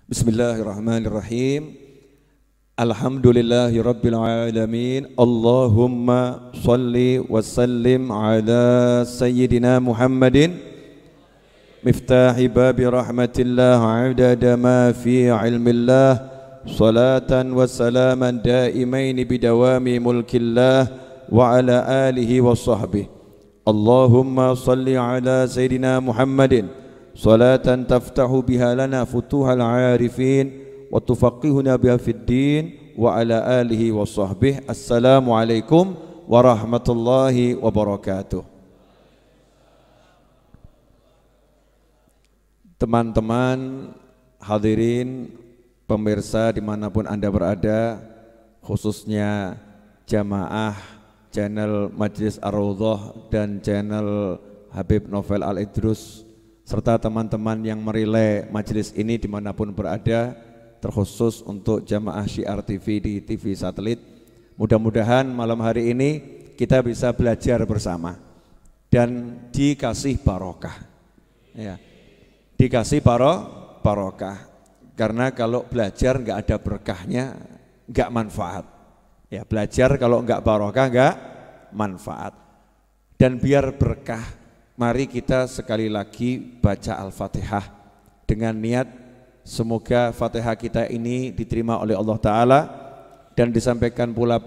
Bismillahirrahmanirrahim. Alhamdulillahi rabbil alamin. Allahumma salli wa sallim ala sayyidina Muhammadin miftahi babi rahmatillah adada ma fi ilmillah, salatan wa salaman daimaini bidawami mulkillah wa ala alihi wa sahbihi. Allahumma salli ala sayyidina Muhammadin salatan taftahu biha lana futuhal arifin wa tufaqihuna biha fid din wa ala alihi wa sahbihi. Assalamualaikum warahmatullahi wabarakatuh. Teman-teman hadirin pemirsa dimanapun Anda berada, khususnya jamaah channel Majlis Ar-Raudhah dan channel Habib Novel Al-Idrus, serta teman-teman yang merilai majelis ini dimanapun berada, terkhusus untuk jamaah Syiar TV di TV satelit. Mudah-mudahan malam hari ini kita bisa belajar bersama dan dikasih barokah, ya, dikasih barokah. Karena kalau belajar nggak ada berkahnya, nggak manfaat. Ya, belajar kalau nggak barokah nggak manfaat. Dan biar berkah, mari kita sekali lagi baca Al-Fatihah dengan niat semoga Fatihah kita ini diterima oleh Allah Ta'ala dan disampaikan pula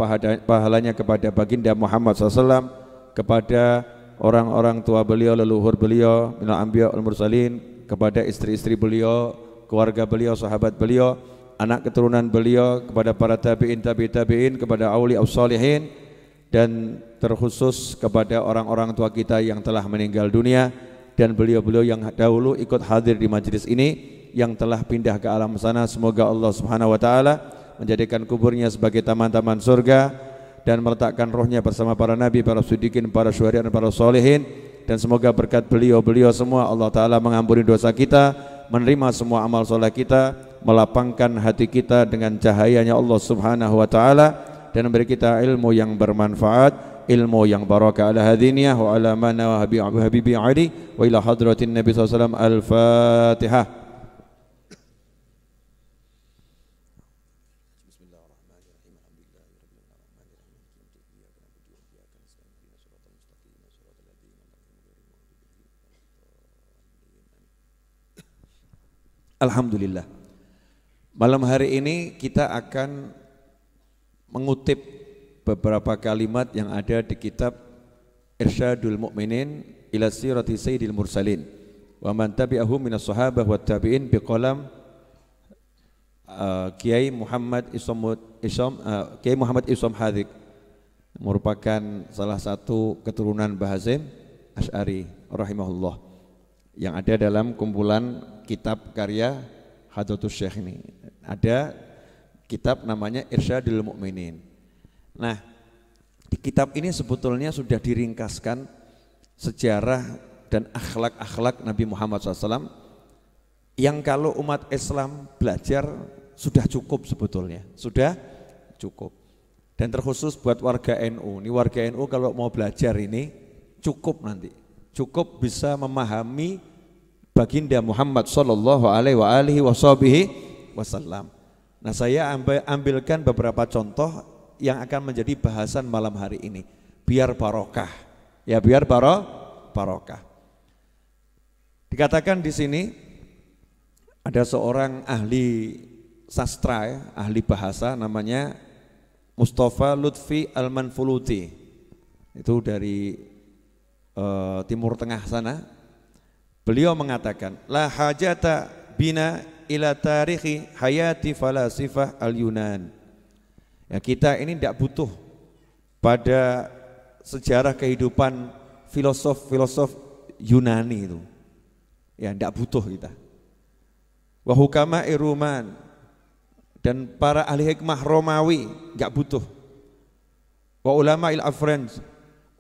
pahalanya kepada baginda Muhammad SAW, kepada orang-orang tua beliau, leluhur beliau, minal anbiya wal mursalin, kepada istri-istri beliau, keluarga beliau, sahabat beliau, anak keturunan beliau, kepada para tabi'in, tabi'in, kepada auliya sholihin, dan terkhusus kepada orang-orang tua kita yang telah meninggal dunia dan beliau-beliau yang dahulu ikut hadir di majelis ini yang telah pindah ke alam sana. Semoga Allah Subhanahu wa taala menjadikan kuburnya sebagai taman-taman surga dan meletakkan rohnya bersama para nabi, para siddiqin, para syuhada dan para sholihin. Dan semoga berkat beliau-beliau semua Allah taala mengampuni dosa kita, menerima semua amal soleh kita, melapangkan hati kita dengan cahayanya Allah Subhanahu wa taala, dan memberi kita ilmu yang bermanfaat, ilmu yang barakah. Ala hadiniyah wa ala mana wa habibi Ali wa ila hadratin Nabi SAW. Al-Fatihah. Alhamdulillah. Malam hari ini kita akan mengutip beberapa kalimat yang ada di kitab Irsyadul Mu'minin ila Sirati Sayyidil Mursalin wa man tabi'ahum minas sahabah wa tabi'in biqalam Kiai Muhammad Isom Hadik, merupakan salah satu keturunan Bahazim Asy'ari rahimahullah, yang ada dalam kumpulan kitab karya Hadratus Syekh ini. Ada kitab namanya Irsyadul Mu'minin. Nah, di kitab ini sebetulnya sudah diringkaskan sejarah dan akhlak-akhlak Nabi Muhammad SAW yang kalau umat Islam belajar sudah cukup sebetulnya, sudah cukup. Dan terkhusus buat warga NU, ini warga NU kalau mau belajar ini cukup nanti, cukup bisa memahami baginda Muhammad SAW. Nah, saya ambilkan beberapa contoh yang akan menjadi bahasan malam hari ini, biar barokah, ya, biar barokah. Dikatakan di sini ada seorang ahli sastra, ya, ahli bahasa, namanya Mustafa Lutfi Al-Manfuluti, itu dari Timur Tengah sana. Beliau mengatakan, la hajata bina ila tarikhi hayati falasifah al-Yunan. Ya, kita ini tidak butuh pada sejarah kehidupan filosof-filosof Yunani itu. Ya, tidak butuh kita. Wa hukama Iruman, dan para ahli hikmah Romawi tidak butuh. Wa ulama il-Afrans,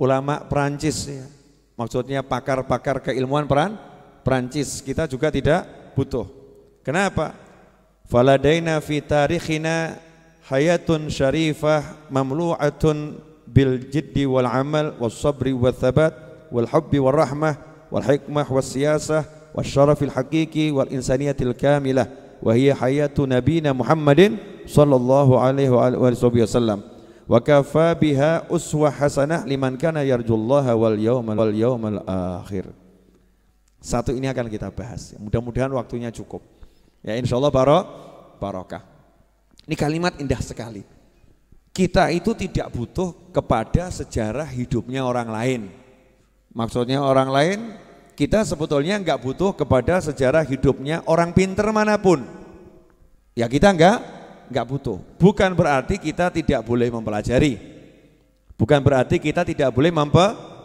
ulama Perancis, ya. Maksudnya pakar-pakar keilmuan Perancis, kita juga tidak butuh. Kenapa? Faladaina fi tarikhina hayatun syarifah mamlu'atun bil jiddi wal amal was sabri wal thabat wal hubbi wal rahmah wal hikmah was siyasah was syarafil haqiqi wal insaniyatil kamilah wa hiya hayatu nabiyina Muhammadin sallallahu alaihi wasallam. Wa kafa biha uswah hasanah liman kana yarjullaha wal yawmal akhir. Satu ini akan kita bahas. Mudah-mudahan waktunya cukup. Ya insyaallah barokah. Ini kalimat indah sekali. Kita itu tidak butuh kepada sejarah hidupnya orang lain. Maksudnya orang lain, kita sebetulnya enggak butuh kepada sejarah hidupnya orang pinter manapun. Ya kita enggak butuh. Bukan berarti kita tidak boleh mempelajari. Bukan berarti kita tidak boleh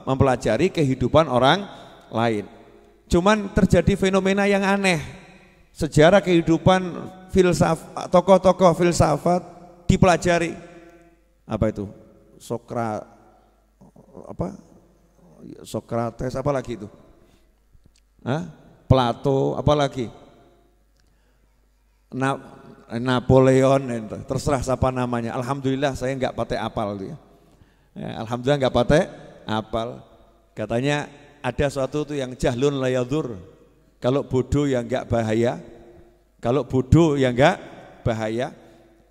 mempelajari kehidupan orang lain. Cuman terjadi fenomena yang aneh. Sejarah kehidupan filsafat, tokoh-tokoh filsafat dipelajari. Apa itu? Sokrates, apa lagi itu? Plato, apa lagi? Napoleon, terserah siapa namanya. Alhamdulillah saya enggak pakai apal dia. Alhamdulillah enggak pakai apal. Katanya ada suatu tuh yang jahlun layadur. Kalau bodoh yang enggak bahaya. Kalau bodoh yang enggak bahaya.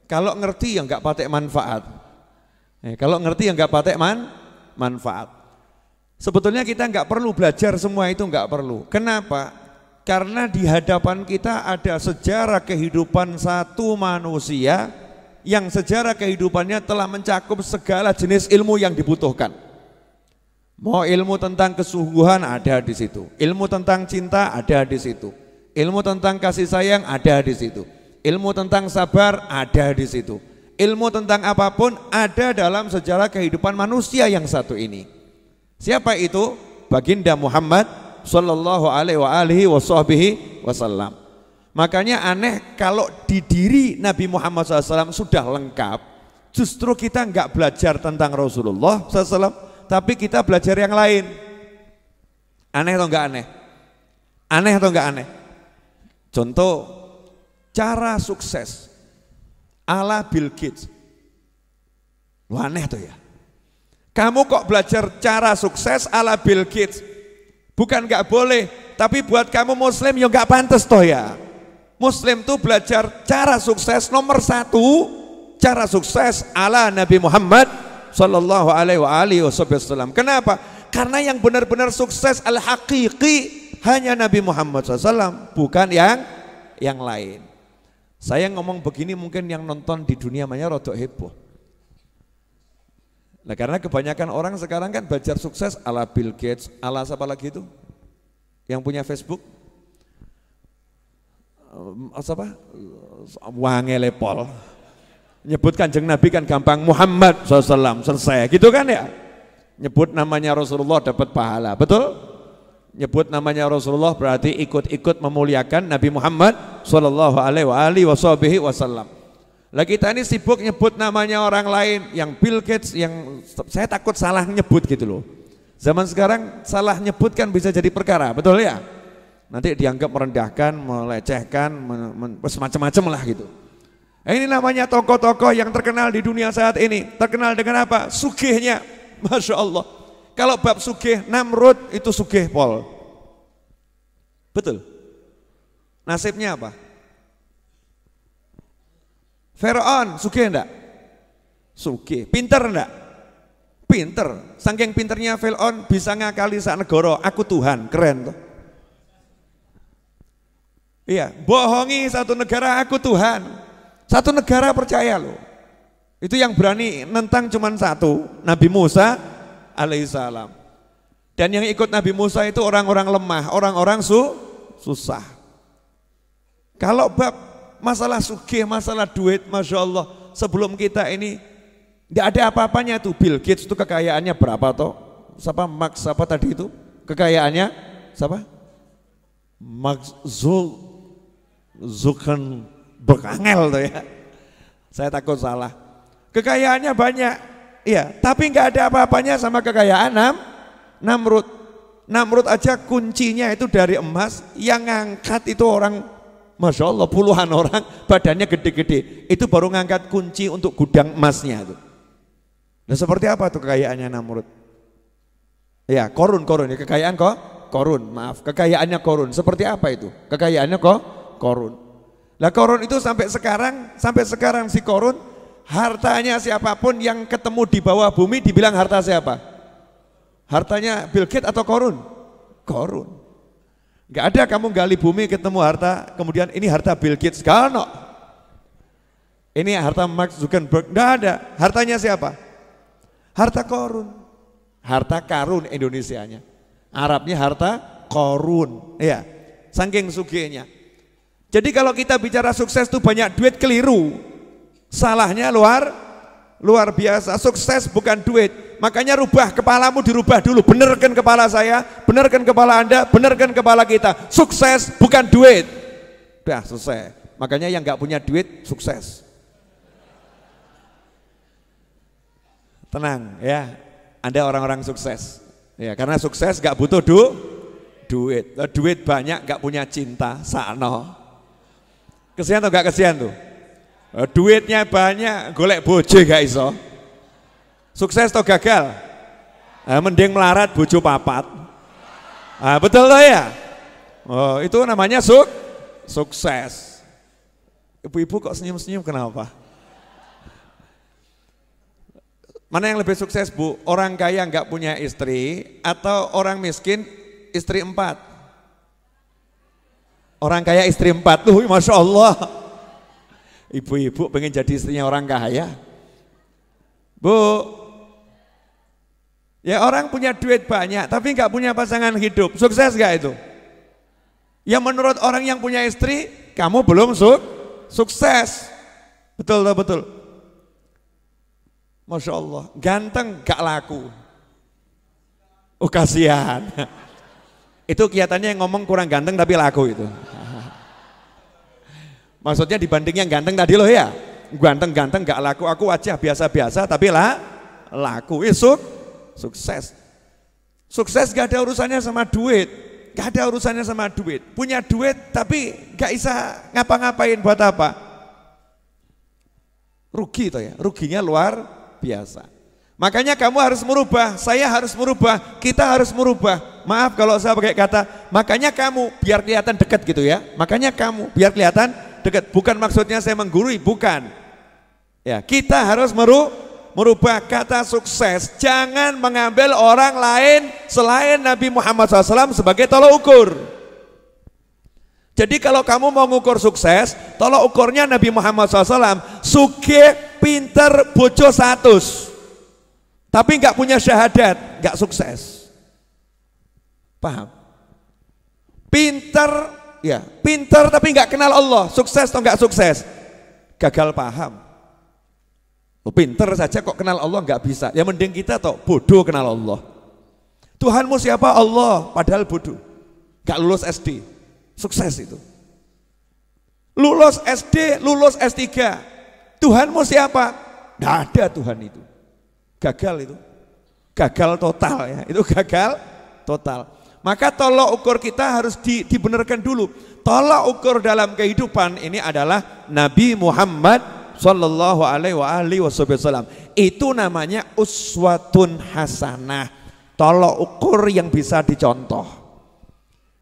Kalau ngerti yang enggak pakai manfaat. Kalau ngerti yang enggak pakai manfaat. Sebetulnya kita enggak perlu belajar semua itu, enggak perlu. Kenapa? Karena di hadapan kita ada sejarah kehidupan satu manusia yang sejarah kehidupannya telah mencakup segala jenis ilmu yang dibutuhkan. Mau ilmu tentang kesungguhan ada di situ, ilmu tentang cinta ada di situ, ilmu tentang kasih sayang ada di situ, ilmu tentang sabar ada di situ, ilmu tentang apapun ada dalam sejarah kehidupan manusia yang satu ini. Siapa itu? Baginda Muhammad sallallahu alaihi wasallam. Makanya aneh kalau di diri Nabi Muhammad SAW sudah lengkap, justru kita enggak belajar tentang Rasulullah SAW, tapi kita belajar yang lain. Aneh atau enggak aneh? Aneh atau enggak aneh? Contoh, cara sukses ala Bill Gates. Wah, aneh tuh ya. Kamu kok belajar cara sukses ala Bill Gates? Bukan enggak boleh, tapi buat kamu muslim ya enggak pantas toh ya. Muslim tuh belajar cara sukses nomor 1, cara sukses ala Nabi Muhammad sallallahu alaihi wasallam. Kenapa? Karena yang benar-benar sukses al-haqiqi hanya Nabi Muhammad SAW, bukan yang lain. Saya ngomong begini mungkin yang nonton di dunia maya rodok heboh. Nah karena kebanyakan orang sekarang kan belajar sukses ala Bill Gates, ala siapa lagi itu? Yang punya Facebook? Siapa? Wangele Pol. Nyebut Kanjeng Nabi kan gampang, Muhammad SAW, selesai gitu kan ya. Nyebut namanya Rasulullah dapat pahala, betul? Nyebut namanya Rasulullah berarti ikut-ikut memuliakan Nabi Muhammad sallallahu alaihi wasallam. Lah kita ini sibuk nyebut namanya orang lain, yang Bill Gates, yang saya takut salah nyebut gitu loh. Zaman sekarang salah nyebut kan bisa jadi perkara, betul ya? Nanti dianggap merendahkan, melecehkan, macam-macam lah gitu. Ini namanya tokoh-tokoh yang terkenal di dunia saat ini. Terkenal dengan apa? Sugihnya, Masya Allah. Kalau bab sugih, Namrud itu sugih pol. Betul? Nasibnya apa? Firaun sugih enggak? Sugih. Pinter enggak? Pinter. Saking pinternya Firaun bisa ngakali sak negara, aku Tuhan, keren tuh. Iya, bohongi satu negara, aku Tuhan. Satu negara percaya loh. Itu yang berani nentang cuman satu, Nabi Musa alaihissalam. Dan yang ikut Nabi Musa itu orang-orang lemah, orang-orang susah. Kalau bab masalah sugih, masalah duit, Masya Allah, sebelum kita ini tidak ada apa-apanya tuh. Bill Gates itu kekayaannya berapa toh? Siapa Max apa tadi itu? Kekayaannya siapa? Max Zuckerberg tuh ya. Saya takut salah. Kekayaannya banyak, iya, tapi nggak ada apa-apanya sama kekayaan Namrud. Namrud aja kuncinya itu dari emas, yang ngangkat itu orang, Masya Allah, puluhan orang, badannya gede-gede, itu baru ngangkat kunci untuk gudang emasnya itu. Nah seperti apa tuh kekayaannya Namrud? Ya Korun ya, kekayaan Korun, maaf, kekayaannya Korun. Seperti apa itu? Kekayaannya Korun. Lah Korun itu sampai sekarang si Korun, hartanya siapapun yang ketemu di bawah bumi dibilang harta siapa? Hartanya Bill Gates atau Korun? Korun. Gak ada kamu gali bumi ketemu harta, kemudian ini harta Bill Gates, gak ada. Ini harta Mark Zuckerberg, gak ada. Hartanya siapa? Harta Korun. Harta karun Indonesianya. Arabnya harta Korun. Ya, saking sugihnya. Jadi kalau kita bicara sukses itu banyak duit, keliru. Salahnya luar biasa. Sukses bukan duit. Makanya rubah kepalamu, dirubah dulu. Benerkan kepala saya, benerkan kepala Anda, benerkan kepala kita. Sukses bukan duit. Udah selesai. Makanya yang gak punya duit sukses. Tenang ya, Anda orang-orang sukses. Ya, karena sukses gak butuh duit. Duit banyak gak punya cinta, sakno. Kesian atau gak kesian tuh? Duitnya banyak, golek bojo gak iso. Sukses atau gagal? Mending melarat bojo papat. Betul toh ya? Oh, itu namanya sukses. Ibu-ibu kok senyum-senyum kenapa? Mana yang lebih sukses Bu? Orang kaya nggak punya istri atau orang miskin istri 4? Orang kaya istri 4 tuh, Masya Allah. Ibu-ibu pengen jadi istrinya orang kaya. Bu, ya orang punya duit banyak tapi nggak punya pasangan hidup, sukses nggak itu? Ya menurut orang yang punya istri, kamu belum sukses. Betul tak betul? Masya Allah, ganteng gak laku. Oh kasihan. Itu kelihatannya yang ngomong kurang ganteng tapi laku itu. Maksudnya dibanding yang ganteng tadi loh ya. Ganteng-ganteng gak laku, aku wajah biasa-biasa tapi laku. Sukses. Sukses gak ada urusannya sama duit. Gak ada urusannya sama duit. Punya duit tapi gak bisa ngapa-ngapain buat apa? Rugi toh ya, ruginya luar biasa. Makanya kamu harus merubah, saya harus merubah, kita harus merubah. Maaf kalau saya pakai kata, makanya kamu biar kelihatan dekat gitu ya. Makanya kamu biar kelihatan dekat. Bukan maksudnya saya menggurui, bukan. Ya, kita harus merubah kata sukses. Jangan mengambil orang lain selain Nabi Muhammad SAW sebagai tolok ukur. Jadi kalau kamu mau ngukur sukses, tolok ukurnya Nabi Muhammad SAW. Sugih, pinter, bojo 100. Tapi nggak punya syahadat, nggak sukses. Paham? Pinter, ya, pinter tapi nggak kenal Allah, sukses atau nggak sukses? Gagal paham. Pinter saja kok kenal Allah nggak bisa. Ya mending kita toh bodoh kenal Allah. Tuhanmu siapa? Allah, padahal bodoh. Nggak lulus SD, sukses itu. Lulus SD, lulus S3. Tuhanmu siapa? Nggak ada Tuhan itu. Gagal itu, gagal total ya, itu gagal total. Maka tolok ukur kita harus dibenarkan dulu. Tolok ukur dalam kehidupan ini adalah Nabi Muhammad Sallallahu Alaihi Wasallam. Itu namanya uswatun hasanah. Tolok ukur yang bisa dicontoh.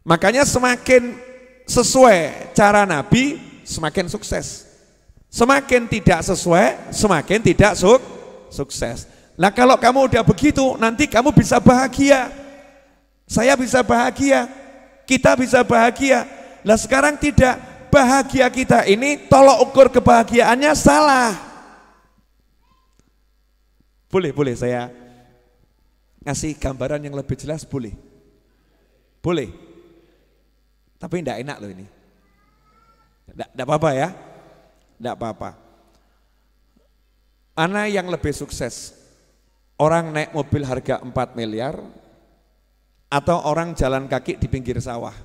Makanya semakin sesuai cara Nabi, semakin sukses. Semakin tidak sesuai, semakin tidak sukses. Nah kalau kamu udah begitu, nanti kamu bisa bahagia. Saya bisa bahagia, kita bisa bahagia. Nah sekarang tidak, bahagia kita ini tolok ukur kebahagiaannya salah. Boleh saya ngasih gambaran yang lebih jelas, boleh? Boleh. Tapi enggak enak loh ini. Enggak apa-apa ya. Enggak apa-apa. Mana yang lebih sukses? Orang naik mobil harga 4 miliar atau orang jalan kaki di pinggir sawah?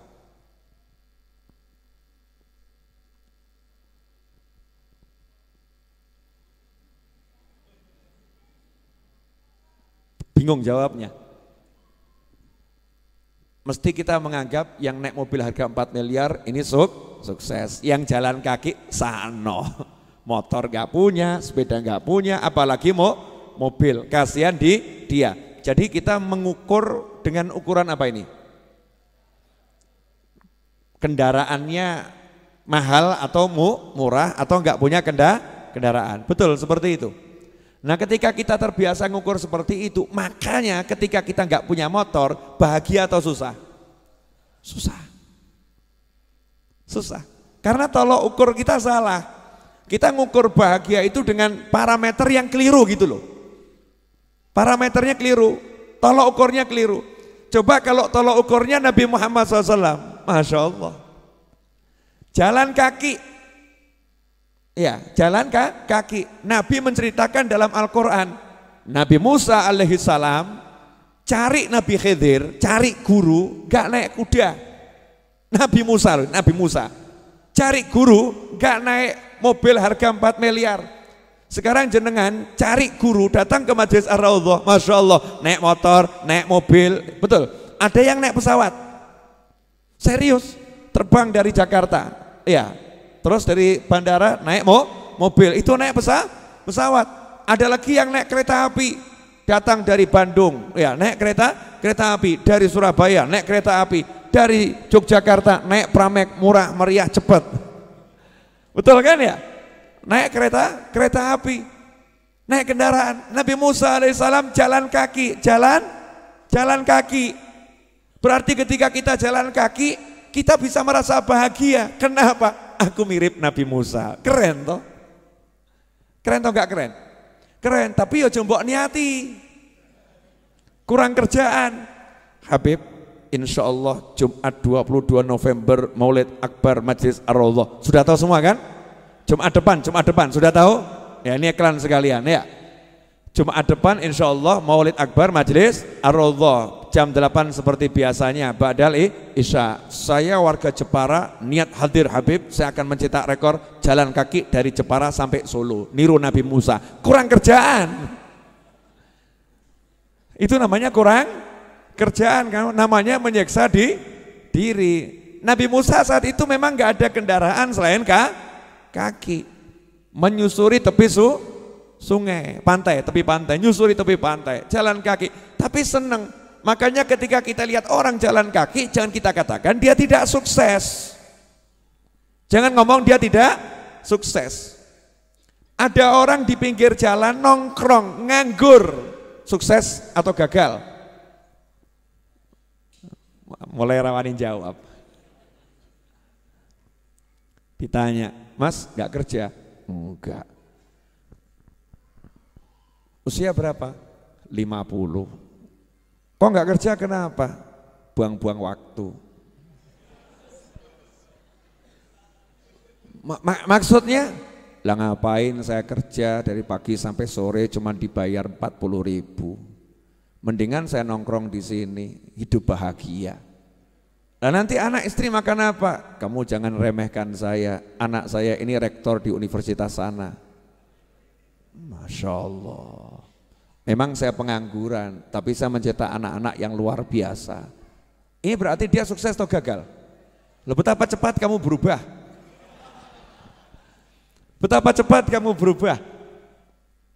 Bingung jawabnya. Mesti kita menganggap yang naik mobil harga 4 miliar ini sukses. Yang jalan kaki sano. Motor gak punya, sepeda gak punya, apalagi mobil, kasihan dia. Jadi kita mengukur dengan ukuran apa ini? Kendaraannya mahal atau murah atau enggak punya kendaraan. Betul seperti itu. Nah ketika kita terbiasa ngukur seperti itu, makanya ketika kita enggak punya motor, bahagia atau susah? Susah. Susah. Karena tolok ukur kita salah. Kita ngukur bahagia itu dengan parameter yang keliru gitu loh. Parameternya keliru, tolok ukurnya keliru. Coba kalau tolok ukurnya Nabi Muhammad SAW, Masya Allah. Jalan kaki, ya jalan kaki. Nabi menceritakan dalam Al-Quran, Nabi Musa alaihissalam cari Nabi Khidir, cari guru, gak naik kuda. Nabi Musa cari guru, gak naik mobil harga 4 miliar. Sekarang jenengan cari guru datang ke Majelis Ar-Raudhah, Masya Allah, naik motor, naik mobil, betul. Ada yang naik pesawat, serius, terbang dari Jakarta, ya. Terus dari bandara naik mobil, itu naik pesawat. Ada lagi yang naik kereta api, datang dari Bandung, ya naik kereta api, dari Surabaya naik kereta api, dari Yogyakarta naik Pramek, murah, meriah, cepat. Betul kan ya? Naik kereta api, naik kendaraan. Nabi Musa alaihissalam jalan kaki, jalan kaki. Berarti ketika kita jalan kaki, kita bisa merasa bahagia. Kenapa? Aku mirip Nabi Musa. Keren toh? Keren toh gak keren? Keren, tapi ya jombok niati. Kurang kerjaan. Habib, insya Allah Jumat 22 November Maulid Akbar Majelis Ar-Raudhah. Sudah tahu semua kan? Jumat depan, sudah tahu? Ya ini iklan sekalian ya. Jumat depan insya Allah Maulid Akbar Majelis Ar-Raudhah jam 8 seperti biasanya ba'dal isya. Saya warga Jepara niat hadir Habib, saya akan mencetak rekor jalan kaki dari Jepara sampai Solo, niru Nabi Musa. Kurang kerjaan. Itu namanya kurang kerjaan, namanya menyiksa diri. Nabi Musa saat itu memang nggak ada kendaraan selain kaki, menyusuri tepi sungai, tepi pantai, nyusuri tepi pantai, jalan kaki, tapi seneng. Makanya ketika kita lihat orang jalan kaki, jangan kita katakan dia tidak sukses. Jangan ngomong dia tidak sukses. Ada orang di pinggir jalan nongkrong, nganggur, sukses atau gagal? Mulai rawanin jawab. Ditanya, Mas gak kerja? Enggak. Usia berapa? 50. Kok gak kerja kenapa? Buang-buang waktu. Maksudnya? Lah ngapain saya kerja dari pagi sampai sore cuma dibayar 40.000. Mendingan saya nongkrong di sini, hidup bahagia. Nah nanti anak istri makan apa? Kamu jangan remehkan saya, anak saya ini rektor di universitas sana. Masya Allah. Memang saya pengangguran, tapi saya mencetak anak-anak yang luar biasa. Ini berarti dia sukses atau gagal? Loh, betapa cepat kamu berubah. Betapa cepat kamu berubah.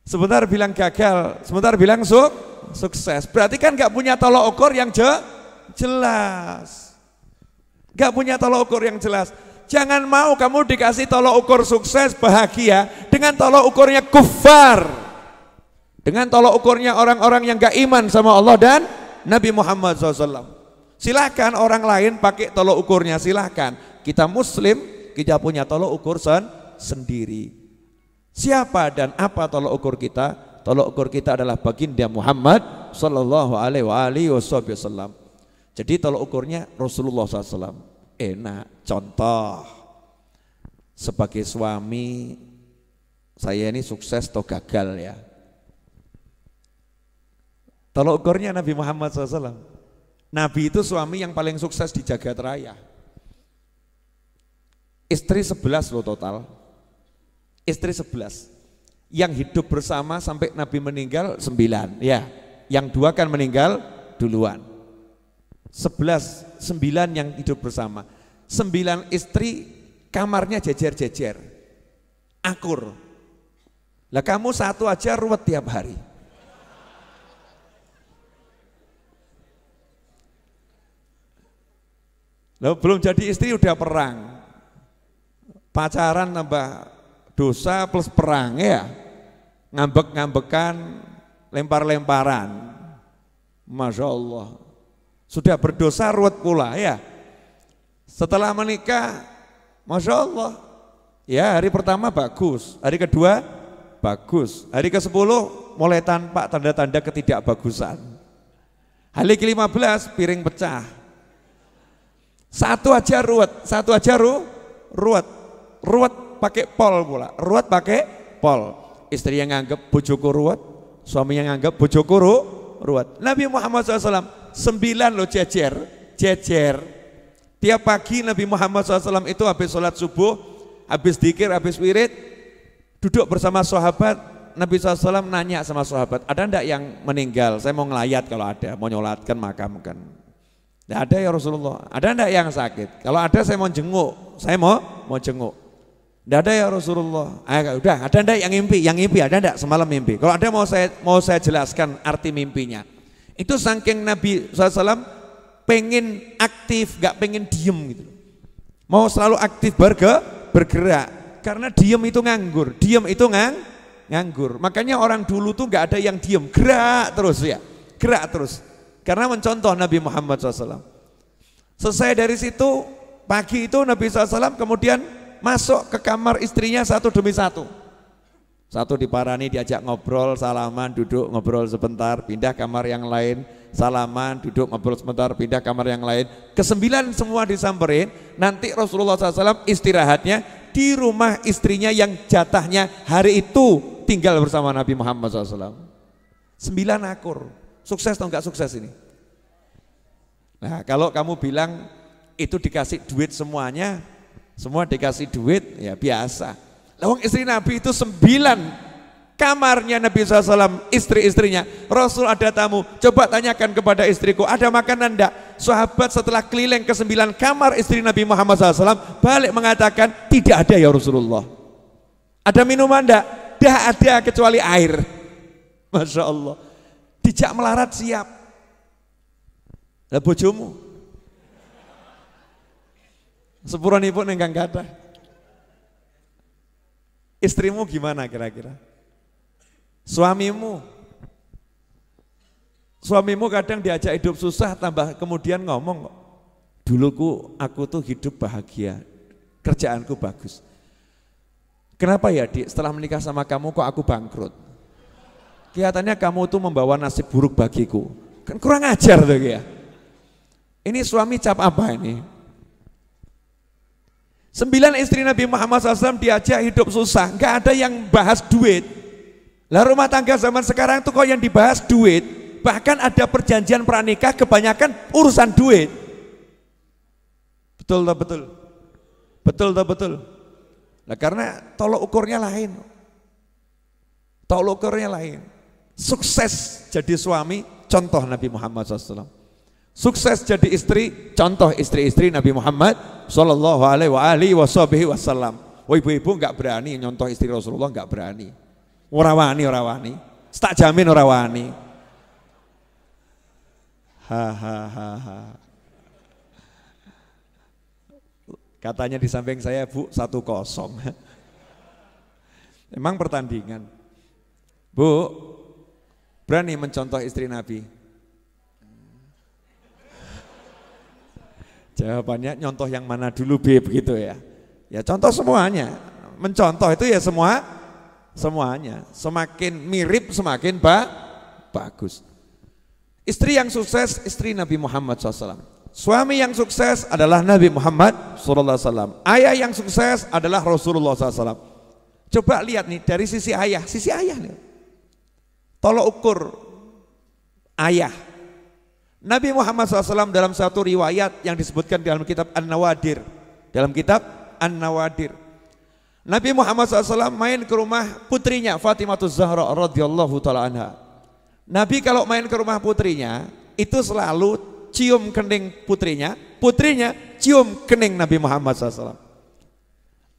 Sebentar bilang gagal, sebentar bilang sukses. Berarti kan gak punya tolok ukur yang jelas. Gak punya tolok ukur yang jelas. Jangan mau kamu dikasih tolok ukur sukses bahagia dengan tolok ukurnya kufar, dengan tolok ukurnya orang-orang yang gak iman sama Allah dan Nabi Muhammad SAW. Silahkan orang lain pakai tolok ukurnya, silahkan. Kita Muslim, kita punya tolok ukur sendiri. Siapa dan apa tolok ukur kita? Tolok ukur kita adalah baginda Muhammad Sallallahu Alaihi Wasallam. Jadi tolok ukurnya Rasulullah SAW. Enak. Contoh, sebagai suami saya ini sukses atau gagal ya. Tolok ukurnya Nabi Muhammad SAW. Nabi itu suami yang paling sukses di jagat raya. Istri 11 loh total. Istri 11. Yang hidup bersama sampai Nabi meninggal 9 ya. Yang 2 kan meninggal duluan. 9 yang hidup bersama. 9 istri kamarnya jejer-jejer, akur. Lah kamu satu aja ruwet tiap hari. Lalu belum jadi istri udah perang. pacaran tambah dosa plus perang ya, ngambek-ngambekan, lempar-lemparan, Masya Allah, sudah berdosa ruwet pula ya. Setelah menikah, Masya Allah, ya hari pertama bagus, hari kedua bagus, hari ke-10 mulai tanpa tanda-tanda ketidakbagusan, hari ke-15 piring pecah, satu aja ruwet, ruwet pakai pol pula, ruwet pakai pol. Istri yang nganggap bojoku ruwet, suami yang nganggap bojoku ruwet. Nabi Muhammad SAW 9 loh jejer. Tiap pagi Nabi Muhammad SAW itu habis sholat subuh, habis dzikir, habis wirid, duduk bersama sahabat. Nabi SAW nanya sama sahabat, ada enggak yang meninggal? Saya mau ngelayat kalau ada, mau nyolatkan makam kan. Tidak ada ya Rasulullah. Ada enggak yang sakit? Kalau ada saya mau jenguk, saya mau jenguk. Tidak ada ya Rasulullah. Udah, ada enggak yang mimpi? Yang mimpi ada enggak semalam mimpi? Kalau ada mau saya jelaskan arti mimpinya. Itu saking Nabi SAW pengen aktif, gak pengen diem gitu. Mau selalu aktif bergerak. Karena diem itu nganggur, nganggur. Makanya orang dulu tuh gak ada yang diem, gerak terus. Karena mencontoh Nabi Muhammad SAW. Selesai dari situ, pagi itu Nabi SAW kemudian masuk ke kamar istrinya satu demi satu. Satu diparani, diajak ngobrol, salaman, duduk ngobrol sebentar, pindah kamar yang lain, salaman, duduk ngobrol sebentar, pindah kamar yang lain. Ke-9 semua disamperin. Nanti Rasulullah SAW istirahatnya di rumah istrinya yang jatahnya hari itu tinggal bersama Nabi Muhammad SAW. 9 akur. Sukses atau enggak sukses ini? Nah, kalau kamu bilang itu dikasih duit semuanya, semua dikasih duit, ya biasa. Lawang istri Nabi itu 9 kamarnya Nabi SAW, istri-istrinya. Rasul ada tamu, coba tanyakan kepada istriku, ada makanan enggak? Sahabat setelah keliling ke 9 kamar istri Nabi Muhammad SAW, balik mengatakan tidak ada ya Rasulullah. Ada minuman enggak? Tidak ada kecuali air. Masya Allah. Dijak melarat siap. Lah bojomu sepuranipun ingkang kathah. Istrimu gimana kira-kira? Suamimu kadang diajak hidup susah, tambah kemudian ngomong, duluku aku tuh hidup bahagia, kerjaanku bagus. Kenapa ya Dik, setelah menikah sama kamu kok aku bangkrut? Kelihatannya kamu tuh membawa nasib buruk bagiku. Kan kurang ajar tuh ya. Ini suami cap apa ini? 9 istri Nabi Muhammad SAW diajak hidup susah, nggak ada yang bahas duit. Lah rumah tangga zaman sekarang tuh kok yang dibahas duit, bahkan ada perjanjian pranikah kebanyakan urusan duit. Betul. Nah, karena tolok ukurnya lain. Sukses jadi suami, contoh Nabi Muhammad SAW. Sukses jadi istri, contoh istri-istri Nabi Muhammad Sallallahu Alaihi Wasallam. Ibu-ibu nggak berani nyontoh istri Rasulullah, nggak berani. Ora wani. Tak jamin ora wani. Katanya di samping saya, Bu, 1-0. Memang pertandingan. Bu, berani mencontoh istri Nabi? Jawabannya nyontoh yang mana dulu, B, begitu ya. Ya contoh semuanya. Mencontoh itu ya semuanya. Semakin mirip semakin bagus. Istri yang sukses, istri Nabi Muhammad SAW. Suami yang sukses adalah Nabi Muhammad SAW. Ayah yang sukses adalah Rasulullah SAW. Coba lihat nih dari sisi ayah nih. Tolok ukur ayah. Nabi Muhammad SAW dalam satu riwayat yang disebutkan dalam kitab An-Nawadir. Nabi Muhammad SAW main ke rumah putrinya Fatimah Zahra radhiyallahu ta'ala anha. Nabi kalau main ke rumah putrinya itu selalu cium kening putrinya cium kening Nabi Muhammad SAW.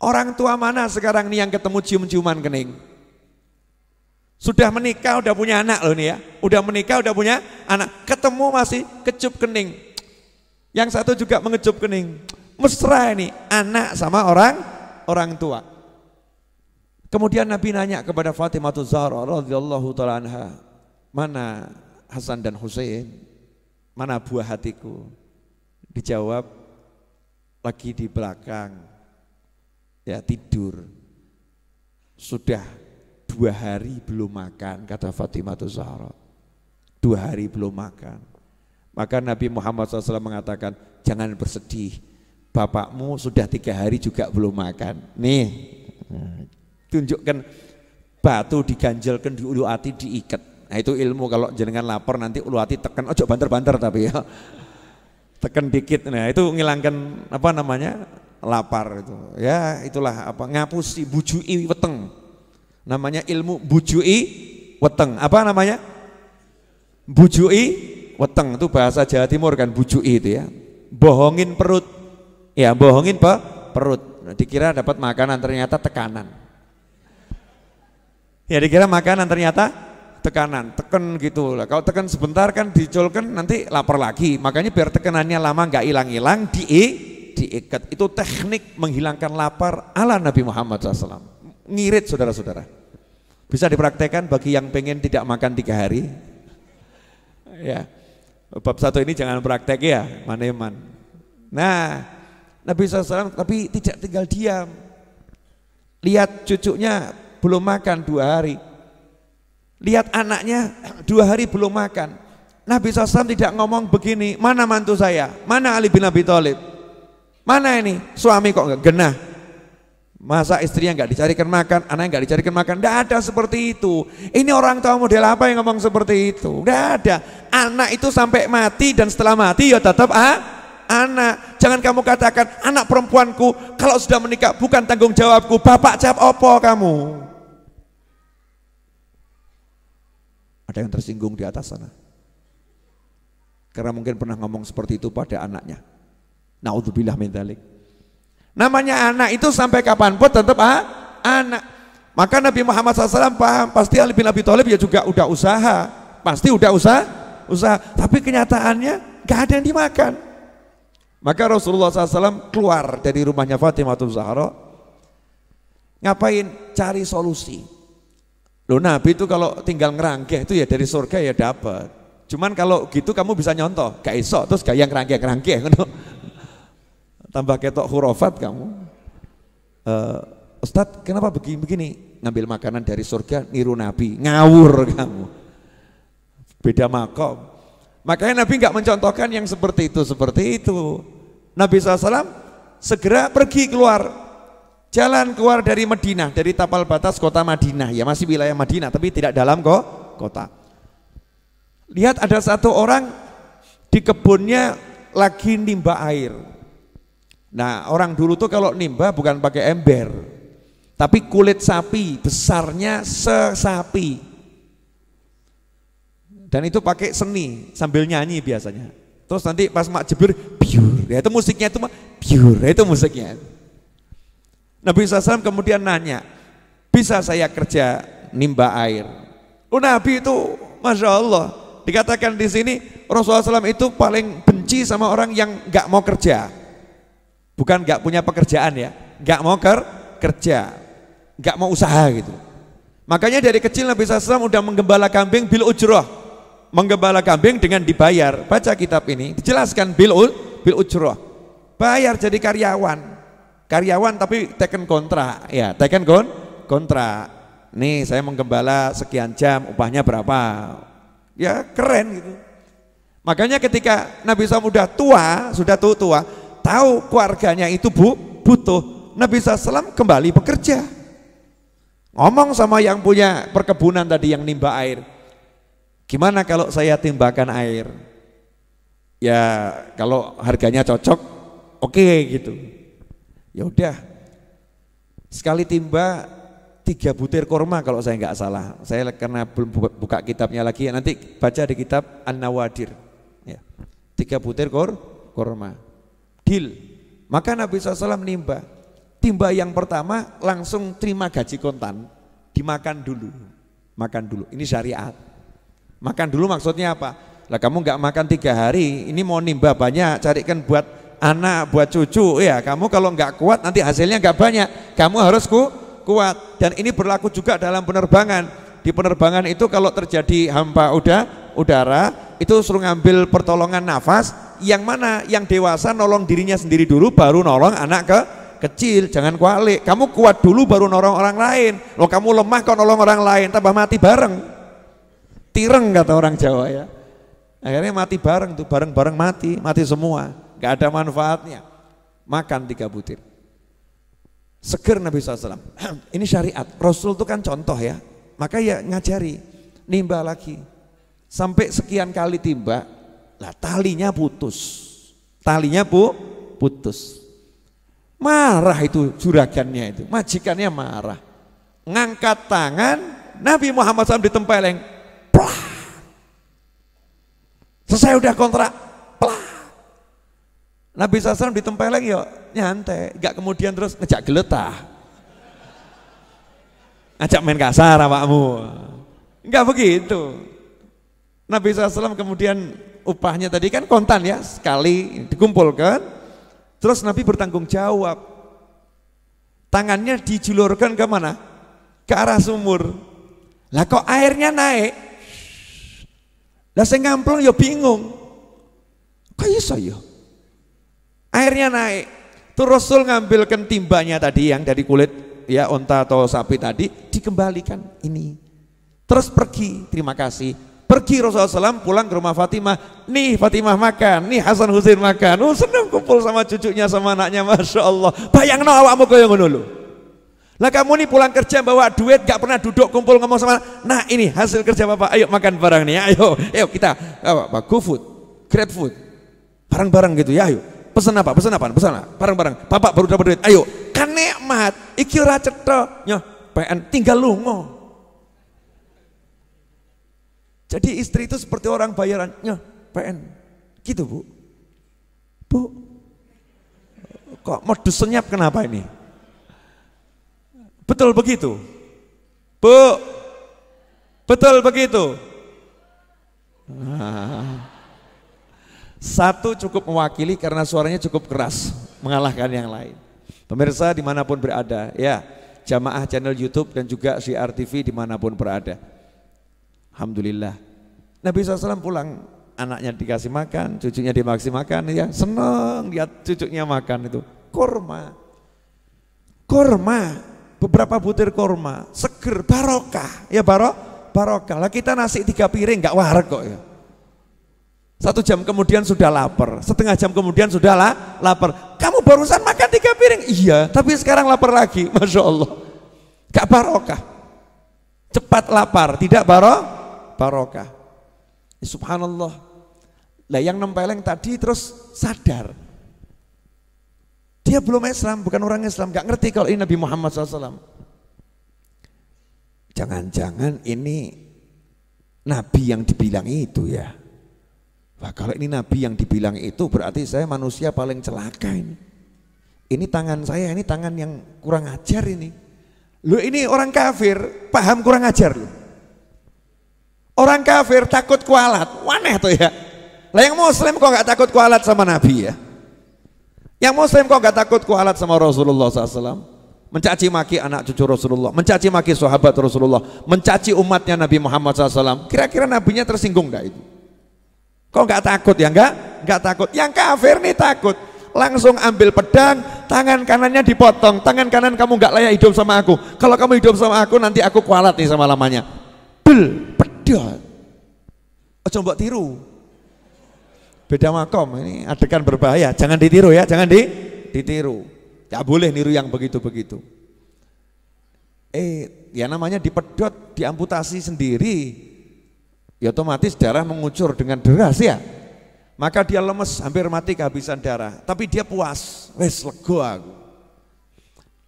Orang tua mana sekarang nih yang ketemu cium-ciuman kening? Sudah menikah, udah punya anak loh nih ya. Udah menikah, udah punya anak. Ketemu masih kecup kening. Yang satu juga mengecup kening. Mesra ini, anak sama orang orang tua. Kemudian Nabi nanya kepada Fatimah Zahra radhiyallahu taala anha, mana Hasan dan Husain, mana buah hatiku? Dijawab, lagi di belakang, ya tidur. Sudah 2 hari belum makan, kata Fatimah Zahra. 2 hari belum makan. Maka Nabi Muhammad SAW mengatakan, jangan bersedih, bapakmu sudah 3 hari juga belum makan. Nih, tunjukkan batu diganjelkan di ulu hati diikat. Nah itu ilmu, kalau jenengan lapar nanti ulu hati tekan, ojo banter-banter tapi ya. Tekan dikit, nah itu menghilangkan apa namanya, lapar itu. Ya itulah apa, ngapusi bujui weteng. Namanya ilmu bujui weteng. Apa namanya? Bujui weteng, itu bahasa Jawa Timur kan, bujui itu ya. Bohongin perut. Ya, bohongin perut. Nah, dikira dapat makanan, ternyata tekanan. Ya dikira makanan, ternyata tekanan, teken gitu lah. Kalau tekan sebentar kan dicolkan nanti lapar lagi. Makanya biar tekanannya lama nggak hilang-hilang, diikat. Itu teknik menghilangkan lapar ala Nabi Muhammad SAW. Ngirit saudara-saudara. Bisa dipraktekkan bagi yang pengen tidak makan 3 hari. Ya, bab 1 ini jangan praktek ya, maneman. Nah, Nabi SAW tapi tidak tinggal diam. Lihat cucunya belum makan 2 hari. Lihat anaknya 2 hari belum makan. Nabi SAW tidak ngomong begini, mana mantu saya, mana Ali bin Abi Thalib, mana ini suami kok nggak genah, masa istrinya nggak dicarikan makan, anaknya nggak dicarikan makan. Nggak ada seperti itu. Ini orang tua model apa yang ngomong seperti itu? Nggak ada. Anak itu sampai mati dan setelah mati ya tetap anak. Jangan kamu katakan anak perempuanku kalau sudah menikah bukan tanggung jawabku. Bapak jawab opo kamu? Ada yang tersinggung di atas sana. Karena mungkin pernah ngomong seperti itu pada anaknya. Naudzubillah min dzalik. Namanya anak itu sampai kapanpun tetap anak. Maka Nabi Muhammad SAW paham, pasti Ali bin Abi Thalib ya juga udah usaha. Pasti udah usaha. Tapi kenyataannya gak ada yang dimakan. Maka Rasulullah SAW keluar dari rumahnya Fatimah Zahra. Ngapain? Cari solusi. Loh Nabi itu kalau tinggal ngerangkeh itu ya dari surga ya dapat. Cuman kalau gitu kamu bisa nyontoh, gak iso terus gak yang ngerangkeh. Tambah ketok hurufat kamu. Ustadz kenapa begini? Ngambil makanan dari surga niru Nabi, ngawur kamu. Beda makom. Makanya Nabi nggak mencontohkan yang seperti itu. Nabi SAW segera pergi keluar, jalan keluar dari Madinah, dari tapal batas kota Madinah, ya masih wilayah Madinah tapi tidak dalam kota. Lihat ada satu orang di kebunnya lagi nimba air. Nah orang dulu tuh kalau nimba bukan pakai ember, tapi kulit sapi, besarnya sesapi. Dan itu pakai seni sambil nyanyi biasanya. Terus nanti pas mak jebur, biur, ya itu musiknya itu biur, ya itu musiknya. Nabi SAW kemudian nanya, bisa saya kerja nimba air? Nabi itu, masya Allah, dikatakan di sini Rasulullah SAW itu paling benci sama orang yang nggak mau kerja, bukan nggak punya pekerjaan ya, nggak mau kerja, nggak mau usaha gitu. Makanya dari kecil Nabi SAW udah menggembala kambing bil ujroh. Menggembala kambing dengan dibayar. Baca kitab ini dijelaskan bil ujroh, bayar jadi karyawan tapi teken kontrak ya, teken kontrak. Nih saya menggembala sekian jam, upahnya berapa, ya keren gitu. Makanya ketika Nabi SAW sudah tua, tahu keluarganya itu butuh, Nabi SAW kembali bekerja. Ngomong sama yang punya perkebunan tadi yang nimba air, gimana kalau saya timbakan air? Ya kalau harganya cocok, oke gitu. Ya udah, sekali timba 3 butir kurma kalau saya nggak salah. Saya karena belum buka kitabnya lagi, nanti baca di kitab An-Nawadir. Ya, 3 butir kurma. Deal. Maka Nabi SAW nimba. Timba yang pertama langsung terima gaji kontan, dimakan dulu. Makan dulu. Ini syariat. Makan dulu maksudnya apa? Lah kamu nggak makan 3 hari, ini mau nimba banyak, carikan buat anak, buat cucu. Ya, kamu kalau nggak kuat nanti hasilnya nggak banyak. Kamu harus kuat. Dan ini berlaku juga dalam penerbangan. Di penerbangan itu kalau terjadi hampa udara, itu suruh ngambil pertolongan nafas. Yang mana? Yang dewasa nolong dirinya sendiri dulu, baru nolong anak kecil. Jangan kualik. Kamu kuat dulu baru nolong orang lain. Loh, kamu lemah kok nolong orang lain, tambah mati bareng. Tireng kata orang Jawa ya. Akhirnya mati bareng tuh, bareng-bareng mati semua, gak ada manfaatnya. Makan 3 butir. Seger Nabi SAW. Ini syariat, Rasul itu kan contoh ya. Maka ya ngajari, nimba lagi. Sampai sekian kali timba, lah talinya putus. Putus. Marah itu juragannya itu, majikannya marah. Ngangkat tangan, Nabi Muhammad SAW ditempeleng. Selesai udah kontrak, Nabi SAW ditempeleng ya nyantai, gak kemudian terus ngejak geletah, ngajak main kasar awakmu, enggak begitu. Nabi SAW kemudian upahnya tadi kan kontan ya, sekali dikumpulkan, terus Nabi bertanggung jawab, tangannya dijulurkan ke mana? Ke arah sumur. Lah kok airnya naik? Lah saya ngamplung ya bingung, kok iso ya airnya naik. Tuh Rasul ngambilkan timbanya tadi yang dari kulit ya onta atau sapi tadi, dikembalikan ini, terus pergi. Terima kasih, pergi Rasulullah SAW pulang ke rumah Fatimah. Nih Fatimah makan, nih Hasan Husain makan. Oh seneng kumpul sama cucunya sama anaknya, Masya Allah. Bayang no awakmu kaya ngono lho. Lah kamu nih pulang kerja bawa duit, gak pernah duduk kumpul ngomong sama, nah ini hasil kerja Bapak, ayo makan bareng nih, ayo kita GoFood, GrabFood, bareng-bareng gitu ya, ayo pesan apa, bareng-bareng, Bapak baru dapat duit, ayo kan nikmat, iki ora cetha, nyoh PN tinggal lungo. Jadi istri itu seperti orang bayaran, nyoh PN, gitu Bu, kok modus senyap kenapa ini? Betul begitu, Bu? Betul begitu? Satu cukup mewakili karena suaranya cukup keras, mengalahkan yang lain. Pemirsa dimanapun berada, ya jamaah channel YouTube dan juga Syiar TV dimanapun berada. Alhamdulillah, Nabi SAW pulang, anaknya dikasih makan, cucunya dikasih makan, ya seneng lihat cucunya makan itu kurma. Beberapa butir kurma, seger, barokah, ya barokah. Lah kita nasi 3 piring nggak warak kok ya. 1 jam kemudian sudah lapar, setengah jam kemudian sudah lapar. Kamu barusan makan 3 piring, iya, tapi sekarang lapar lagi, Masya Allah. Gak barokah, cepat lapar, tidak barokah. Subhanallah. Lah yang nempeleng tadi terus sadar. Dia belum Islam, bukan orang Islam, gak ngerti kalau ini Nabi Muhammad SAW. Jangan-jangan ini Nabi yang dibilang itu ya. Wah, kalau ini Nabi yang dibilang itu berarti saya manusia paling celaka ini. Ini tangan saya, ini tangan yang kurang ajar ini. Loh ini orang kafir, paham kurang ajar loh. Orang kafir takut kualat, waneh tuh ya. Lah yang muslim kok gak takut kualat sama Nabi ya. Yang muslim kok gak takut kualat sama Rasulullah SAW, mencaci maki anak cucu Rasulullah, mencaci maki sahabat Rasulullah, mencaci umatnya Nabi Muhammad SAW. Kira-kira nabinya tersinggung gak itu? Kok gak takut ya? Gak takut. Yang kafir nih takut, langsung ambil pedang, tangan kanannya dipotong, tangan kanan kamu gak layak hidup sama aku, kalau kamu hidup sama aku nanti aku kualat nih sama lamanya. Pedang. Ojo mbok tiru. Beda makom, ini adegan berbahaya, jangan ditiru ya, jangan ditiru. Gak boleh niru yang begitu-begitu. Ya namanya dipedot, diamputasi sendiri, ya otomatis darah mengucur dengan deras ya. Maka dia lemes, hampir mati kehabisan darah, tapi dia puas, wes lego aku.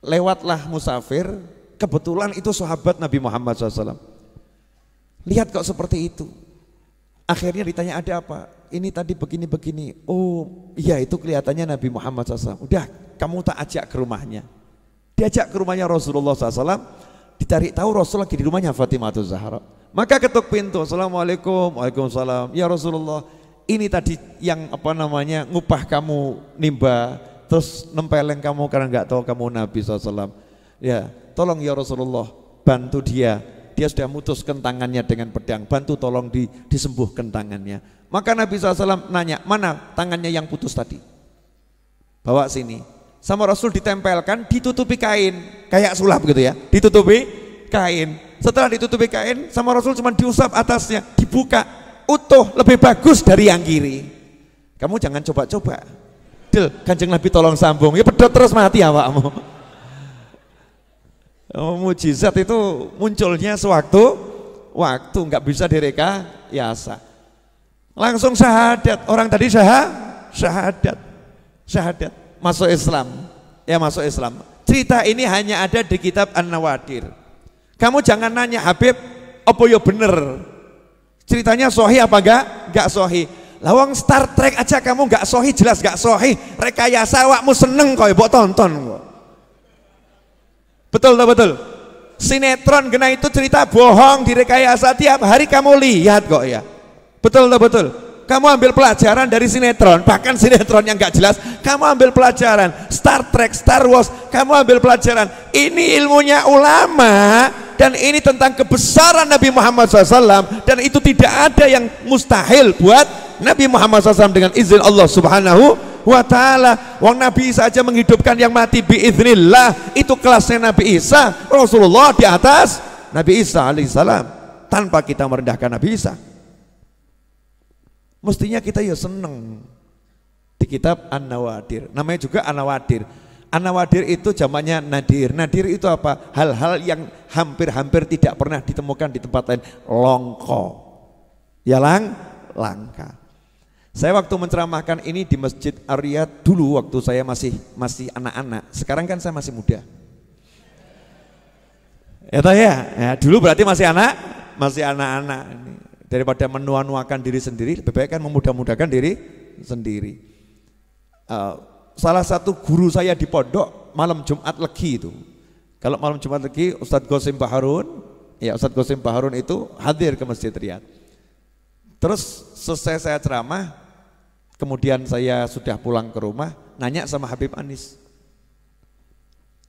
Lewatlah musafir, kebetulan itu sahabat Nabi Muhammad SAW. Lihat kok seperti itu. Akhirnya ditanya ada apa? Ini tadi begini-begini. Oh iya itu kelihatannya Nabi Muhammad SAW. Udah kamu tak ajak ke rumahnya. Diajak ke rumahnya Rasulullah SAW. Ditarik tahu Rasul lagi di rumahnya Fatimah Zahra. Maka ketuk pintu. Assalamualaikum. Waalaikumsalam. Ya Rasulullah, ini tadi yang apa namanya ngupah kamu nimba, terus nempeleng kamu karena nggak tahu kamu Nabi SAW. Ya, tolong ya Rasulullah, bantu dia. Dia sudah mutuskan tangannya dengan pedang, bantu tolong disembuhkan tangannya. Maka Nabi SAW nanya, mana tangannya yang putus tadi? Bawa sini. Sama Rasul ditempelkan, ditutupi kain, kayak sulap gitu ya, ditutupi kain. Setelah ditutupi kain, sama Rasul cuma diusap atasnya, dibuka, utuh, lebih bagus dari yang kiri. Kamu jangan coba-coba. Del, Kanjeng Nabi tolong sambung, ya pedot terus mati awakmu. Mujizat itu munculnya sewaktu nggak bisa direkayasa. Langsung syahadat, orang tadi syahadat masuk Islam, ya masuk Islam. Cerita ini hanya ada di kitab An-Nawadir. Kamu jangan nanya Habib, apa ya bener? Ceritanya sahih apa enggak sahih. Lawang Star Trek aja kamu enggak sahih, jelas enggak sahih. Rekayasa awakmu seneng kok mbok tonton kok. Betul tak betul? Sinetron kena itu cerita bohong direkayasa tiap hari kamu lihat kok ya. Betul tak betul? Kamu ambil pelajaran dari sinetron, bahkan sinetron yang enggak jelas, kamu ambil pelajaran. Star Trek, Star Wars, kamu ambil pelajaran. Ini ilmunya ulama, dan ini tentang kebesaran Nabi Muhammad SAW, dan itu tidak ada yang mustahil buat Nabi Muhammad SAW dengan izin Allah Subhanahu wa ta'ala. Wong Nabi Isa aja menghidupkan yang mati biiznillah, itu kelasnya Nabi Isa. Rasulullah di atas Nabi Isa alaihissalam, tanpa kita merendahkan Nabi Isa. Mestinya kita ya seneng. Di kitab An-Nawadir, namanya juga An-Nawadir. An-Nawadir itu jamaknya nadir. Nadir itu apa? Hal-hal yang hampir-hampir tidak pernah ditemukan di tempat lain. Longko, ya langka. Saya waktu menceramahkan ini di Masjid Ar-Riyad dulu waktu saya masih anak-anak. Sekarang kan saya masih muda. Ya, dulu berarti masih anak-anak. Daripada menua-nuakan diri sendiri, lebih baik kan memudah-mudahkan diri sendiri. Salah satu guru saya di pondok malam Jumat Legi itu. Kalau malam Jumat Legi, Ustadz Qasim Baharun, ya Ustadz Qasim Baharun itu hadir ke Masjid Riyad. Terus selesai saya ceramah, kemudian saya sudah pulang ke rumah, nanya sama Habib Anis,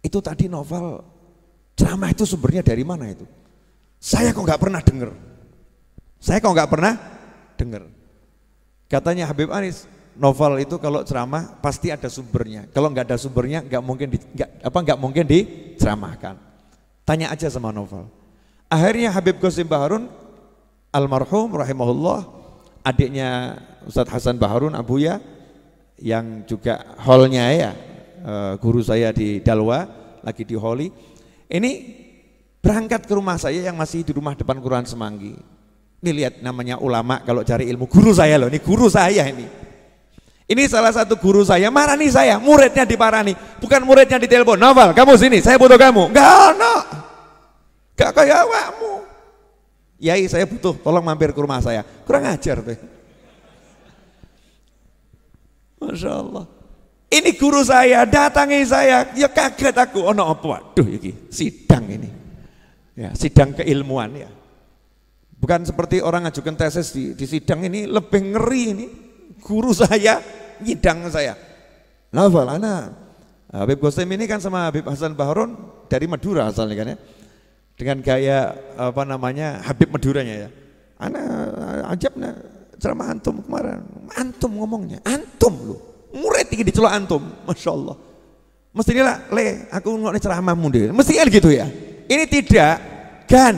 itu tadi novel ceramah itu sumbernya dari mana itu? Saya kok nggak pernah dengar. Katanya Habib Anis, novel itu kalau ceramah pasti ada sumbernya. Kalau nggak ada sumbernya nggak mungkin diceramahkan. Tanya aja sama novel. Akhirnya Habib Qasim Baharun almarhum rahimahullah, adiknya Ustadz Hasan Baharun Abuya, yang juga holnya ya, guru saya di Dalwa, lagi di Holi. Ini berangkat ke rumah saya yang masih di rumah depan Kelurahan Semanggi. Ini lihat namanya ulama kalau cari ilmu, guru saya loh, ini guru saya ini. Ini salah satu guru saya, marani saya, muridnya diparani, bukan muridnya ditelepon, Novel kamu sini, saya butuh kamu. Gak kayak awakmu. Yai saya butuh, tolong mampir ke rumah saya. Kurang ajar tuh. Masya Allah. Ini guru saya, datangi saya, ya kaget aku. Oh no apa, waduh ini sidang ini. Ya, sidang keilmuan ya. Bukan seperti orang ngajukan tesis di sidang ini, lebih ngeri ini. Guru saya, nyidang saya. Novel, Habib Qasim ini kan sama Habib Hasan Baharun dari Madura asalnya kan ya. Dengan gaya apa namanya Habib Maduranya ya. Ajabnya ceramah antum kemarin. Antum ngomongnya, antum loh. Murid ini dicelok antum, Masya Allah. Mestinya aku ngomongnya ceramahmu deh. Mestinya gitu ya. Ini tidak, gan.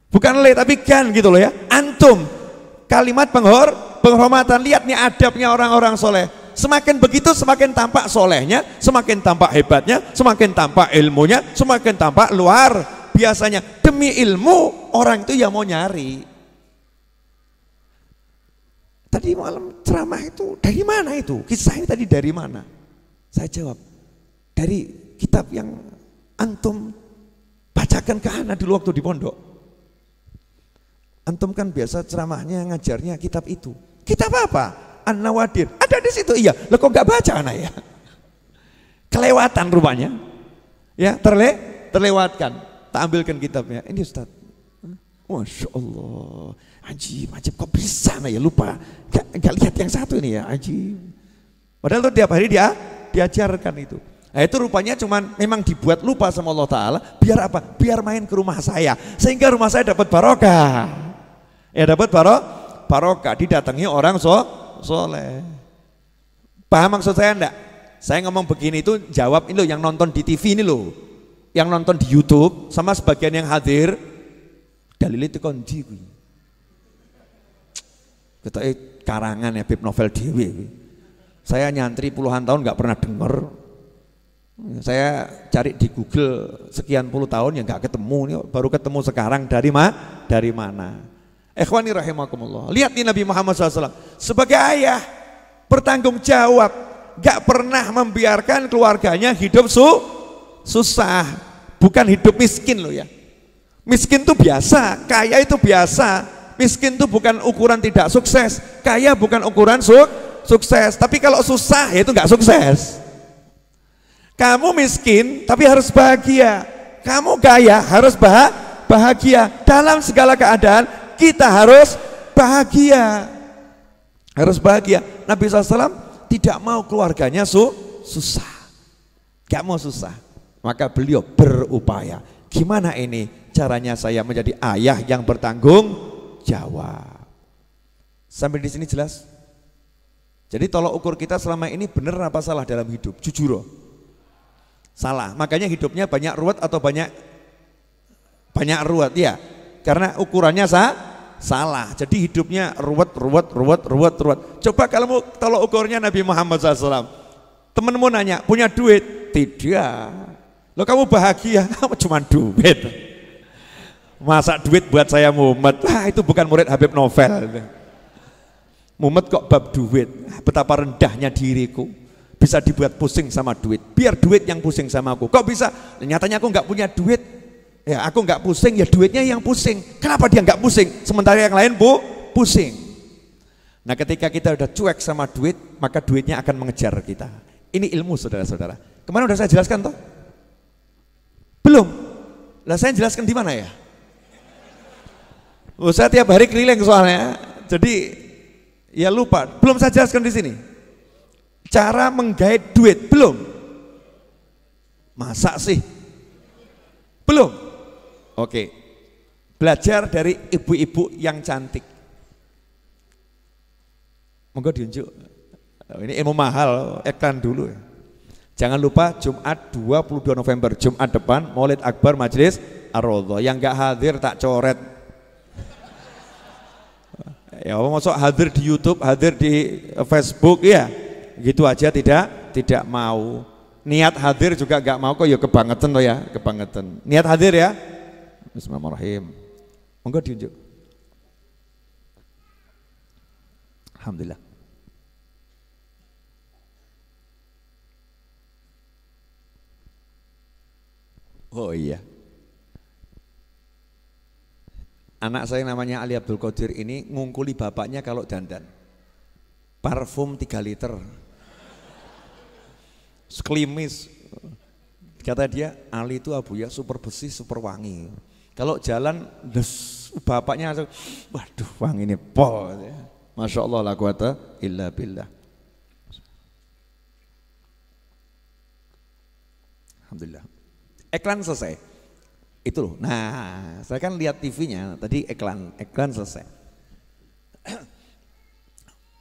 Bukan tapi gan gitu loh ya. Antum, kalimat penghormatan. Lihat nih adabnya orang-orang soleh. Semakin begitu semakin tampak solehnya, semakin tampak hebatnya, semakin tampak ilmunya, semakin tampak luar biasanya. Demi ilmu orang itu ya mau nyari. Tadi malam ceramah itu dari mana itu? Kisahnya tadi dari mana? Saya jawab, dari kitab yang antum bacakan ke anak dulu waktu di pondok. Antum kan biasa ceramahnya ngajarnya kitab itu. Kitab apa? An-Nawadir. Ada di situ. Iya. Lah kok nggak baca anak ya? Kelewatan rupanya. Ya, terlewatkan. Tak ambilkan kitabnya. Ini Ustaz. Masya Allah, ajib kok bisa ya lupa, gak lihat yang satu ini ya, ajib. Padahal tuh tiap hari dia diajarkan itu. Nah itu rupanya cuman memang dibuat lupa sama Allah Ta'ala, biar apa? Biar main ke rumah saya, sehingga rumah saya dapat barokah. Ya dapat barokah, didatangi orang soleh. Paham maksud saya enggak? Saya ngomong begini itu jawab ini loh, yang nonton di TV ini loh, yang nonton di YouTube sama sebagian yang hadir, dalil itu konji. Kita karangan ya Bib Novel Dewi. Saya nyantri puluhan tahun nggak pernah dengar. Saya cari di Google sekian puluh tahun ya nggak ketemu, nih baru ketemu sekarang. Dari mana? Ikhwani rahimakumullah. Lihat nih Nabi Muhammad SAW sebagai ayah bertanggung jawab, nggak pernah membiarkan keluarganya hidup susah, bukan hidup miskin loh ya. Miskin itu biasa, kaya itu biasa. Miskin itu bukan ukuran tidak sukses, kaya bukan ukuran sukses. Tapi kalau susah ya itu nggak sukses. Kamu miskin tapi harus bahagia, kamu kaya harus bahagia. Dalam segala keadaan kita harus bahagia, Nabi SAW tidak mau keluarganya susah, gak mau susah, maka beliau berupaya. Gimana ini caranya saya menjadi ayah yang bertanggung jawab? Sampai di sini jelas? Jadi tolok ukur kita selama ini benar apa salah dalam hidup? Jujur, salah. Makanya hidupnya banyak ruwet atau banyak ruwet ya, karena ukurannya salah. Jadi hidupnya ruwet. Coba kalau tolok ukurnya Nabi Muhammad SAW. Temenmu nanya, punya duit? Tidak. Loh kamu bahagia? Cuma duit. Masa duit buat saya mumet? Itu bukan murid Habib Novel. Mumet kok bab duit. Betapa rendahnya diriku, bisa dibuat pusing sama duit. Biar duit yang pusing sama aku. Kok bisa? Nyatanya aku nggak punya duit. Ya aku nggak pusing, ya duitnya yang pusing. Kenapa dia nggak pusing? Sementara yang lain pusing. Nah ketika kita udah cuek sama duit, maka duitnya akan mengejar kita. Ini ilmu saudara-saudara. Kemarin udah saya jelaskan toh? Belum? Lah saya jelaskan di mana ya? Saya tiap hari keliling soalnya. Jadi ya lupa, belum saya jelaskan di sini. Cara menggait duit belum? Masa sih? Belum? Oke. Belajar dari ibu-ibu yang cantik. Monggo diunjuk. Ini ilmu mahal, iklan dulu ya. Jangan lupa Jumat 22 November, Jumat depan Maulid Akbar Majelis Ar-Raudhah. Yang enggak hadir tak coret. Ya masuk hadir di YouTube, hadir di Facebook ya, gitu aja tidak mau. Niat hadir juga gak mau kok ya, kebangetan loh ya, kebangetan. Niat hadir ya. Bismillahirrahmanirrahim. Monggo diunjuk. Alhamdulillah. Oh iya. Anak saya namanya Ali Abdul Qadir ini ngungkuli bapaknya kalau dandan. Parfum 3 liter. Sekelimis. Kata dia, Ali itu Abu ya super bersih, super wangi. Kalau jalan, bapaknya langsung, waduh wangi ini pol. Masya Allah la quwata illa billah. Alhamdulillah. Iklan selesai. Itu loh. Nah, saya kan lihat TV-nya tadi, iklan selesai.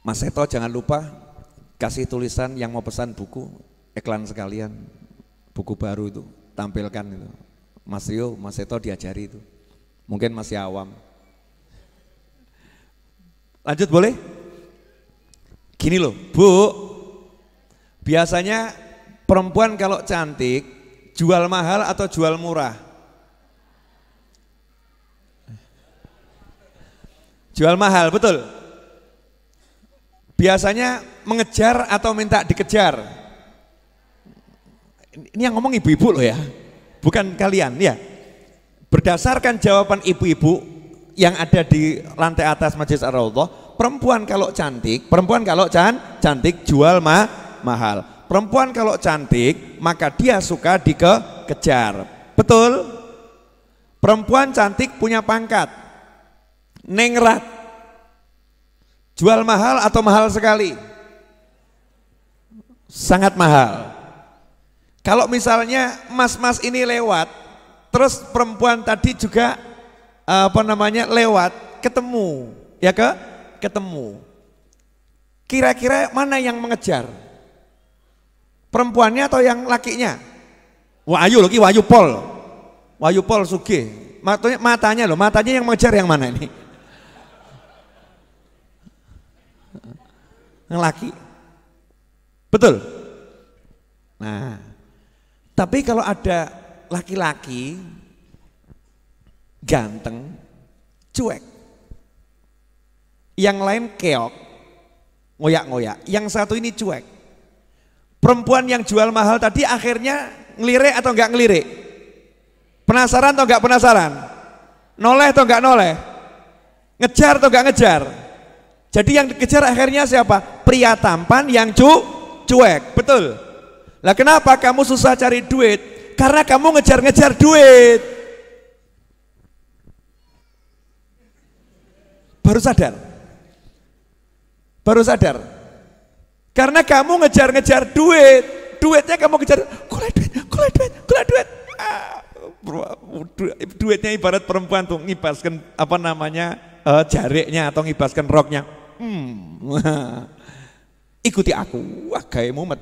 Mas Seto jangan lupa kasih tulisan yang mau pesan buku, iklan sekalian, buku baru itu tampilkan itu. Mas Rio, Mas Seto diajari itu. Mungkin masih awam. Lanjut boleh? Gini loh, Bu. Biasanya perempuan kalau cantik jual mahal atau jual murah? Jual mahal, betul. Biasanya mengejar atau minta dikejar? Ini yang ngomong ibu-ibu loh ya, bukan kalian ya. Berdasarkan jawaban ibu-ibu yang ada di lantai atas Majelis Ar-Raudhah, perempuan kalau cantik jual mahal. Perempuan kalau cantik maka dia suka dikejar. Betul? Perempuan cantik punya pangkat. Ningrat. Jual mahal atau mahal sekali? Sangat mahal. Kalau misalnya mas-mas ini lewat, terus perempuan tadi juga lewat, ketemu, ya ketemu. Kira-kira mana yang mengejar? Perempuannya atau yang lakinya? Wahyu lagi, Wahyu Pol Sugih. Matanya yang mengejar yang mana ini? Yang laki. Betul? Nah, tapi kalau ada laki-laki ganteng, cuek, yang lain keok, ngoyak-ngoyak, yang satu ini cuek. Perempuan yang jual mahal tadi akhirnya ngelirik atau enggak ngelirik? Penasaran atau enggak penasaran? Noleh atau enggak noleh? Ngejar atau enggak ngejar? Jadi yang dikejar akhirnya siapa? Pria tampan yang cuek, betul. Lah kenapa kamu susah cari duit? Karena kamu ngejar-ngejar duit. Baru sadar. Karena kamu ngejar-ngejar duit. Duitnya kamu kejar, kulai duit. Duitnya ibarat perempuan tuh ngibaskan jariknya atau ngibaskan roknya. Ikuti aku, gawe mumet.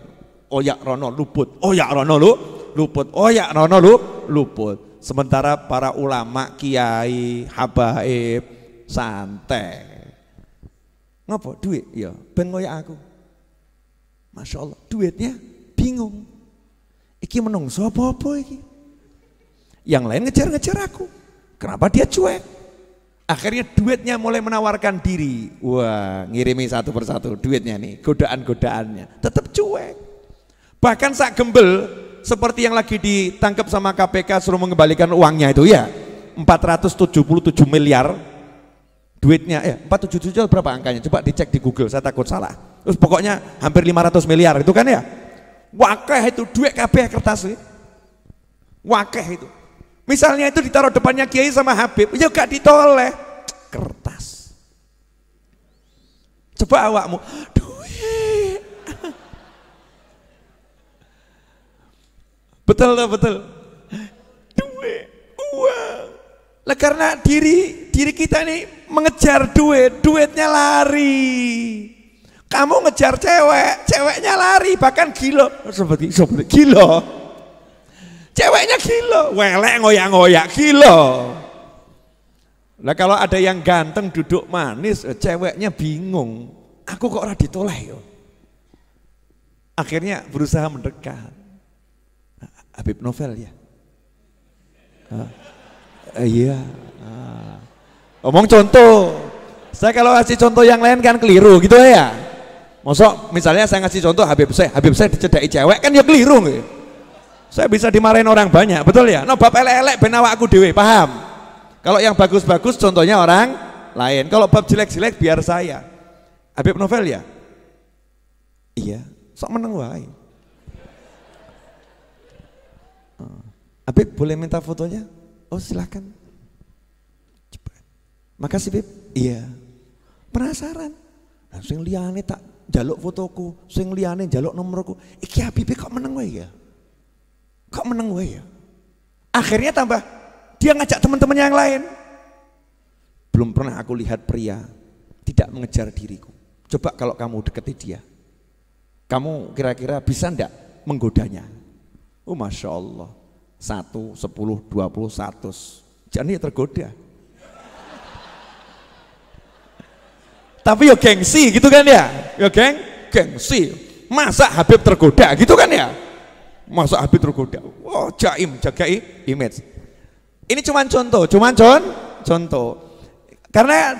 Oyak rono luput. Sementara para ulama, kiai, habaib santai. Ngapa duit? Ya, ben koyak aku. Masya Allah, duitnya bingung. Iki menungso apa-apa iki? Yang lain ngejar-ngejar aku. Kenapa dia cuek? Akhirnya duitnya mulai menawarkan diri. Wah, ngirimi satu persatu duitnya nih, godaan-godaannya. Tetap cuek. Bahkan sak gembel seperti yang lagi ditangkap sama KPK suruh mengembalikan uangnya itu ya. 477 miliar duitnya 477 berapa angkanya? Coba dicek di Google, saya takut salah. Terus pokoknya hampir 500 miliar itu kan ya. Wakeh itu duit kabeh kertas sih. Wakeh itu. Misalnya itu ditaruh depannya kiai sama Habib, ya gak ditoleh, kertas. Coba awakmu, duit. Betul. Duit, uang. Lah karena diri kita ini mengejar duit, duitnya lari. Kamu ngejar ceweknya lari, bahkan gila. Seperti gila. Ceweknya gila, welek ngoyak-ngoyak gila. Lah kalau ada yang ganteng duduk manis, ceweknya bingung. Aku kok ora ditoleh yo. Akhirnya berusaha mendekat. Habib Novel ya. Iya. Omong contoh. Saya kalau ngasih contoh yang lain kan keliru gitu ya. Mosok misalnya saya ngasih contoh Habib saya dicedai cewek kan ya keliru gitu. Saya bisa dimarahin orang banyak, betul ya? No bab elek-elek ben awakku dhewe, paham? Kalau yang bagus-bagus contohnya orang lain. Kalau bab jelek-jelek biar saya. Habib Novel ya? Iya, sok meneng wae. Habib boleh minta fotonya? Oh silakan. Cepat. Makasih Habib. Iya. Penasaran. Nah, sing liyane tak njaluk fotoku, sing liyane njaluk nomorku. Iki Habib kok meneng wae ya? Kok meneng gue ya? Akhirnya tambah dia ngajak teman-teman yang lain. Belum pernah aku lihat pria tidak mengejar diriku. Coba kalau kamu deketi dia, kamu kira-kira bisa ndak menggodanya? Oh Masya Allah, 1, 10, 20, 100 jadi tergoda. Tapi yo gengsi gitu kan ya? Yo gengsi. Masa Habib tergoda gitu kan ya? Masa Habib tergoda? Oh jaim, jagai image. Ini cuman contoh. Karena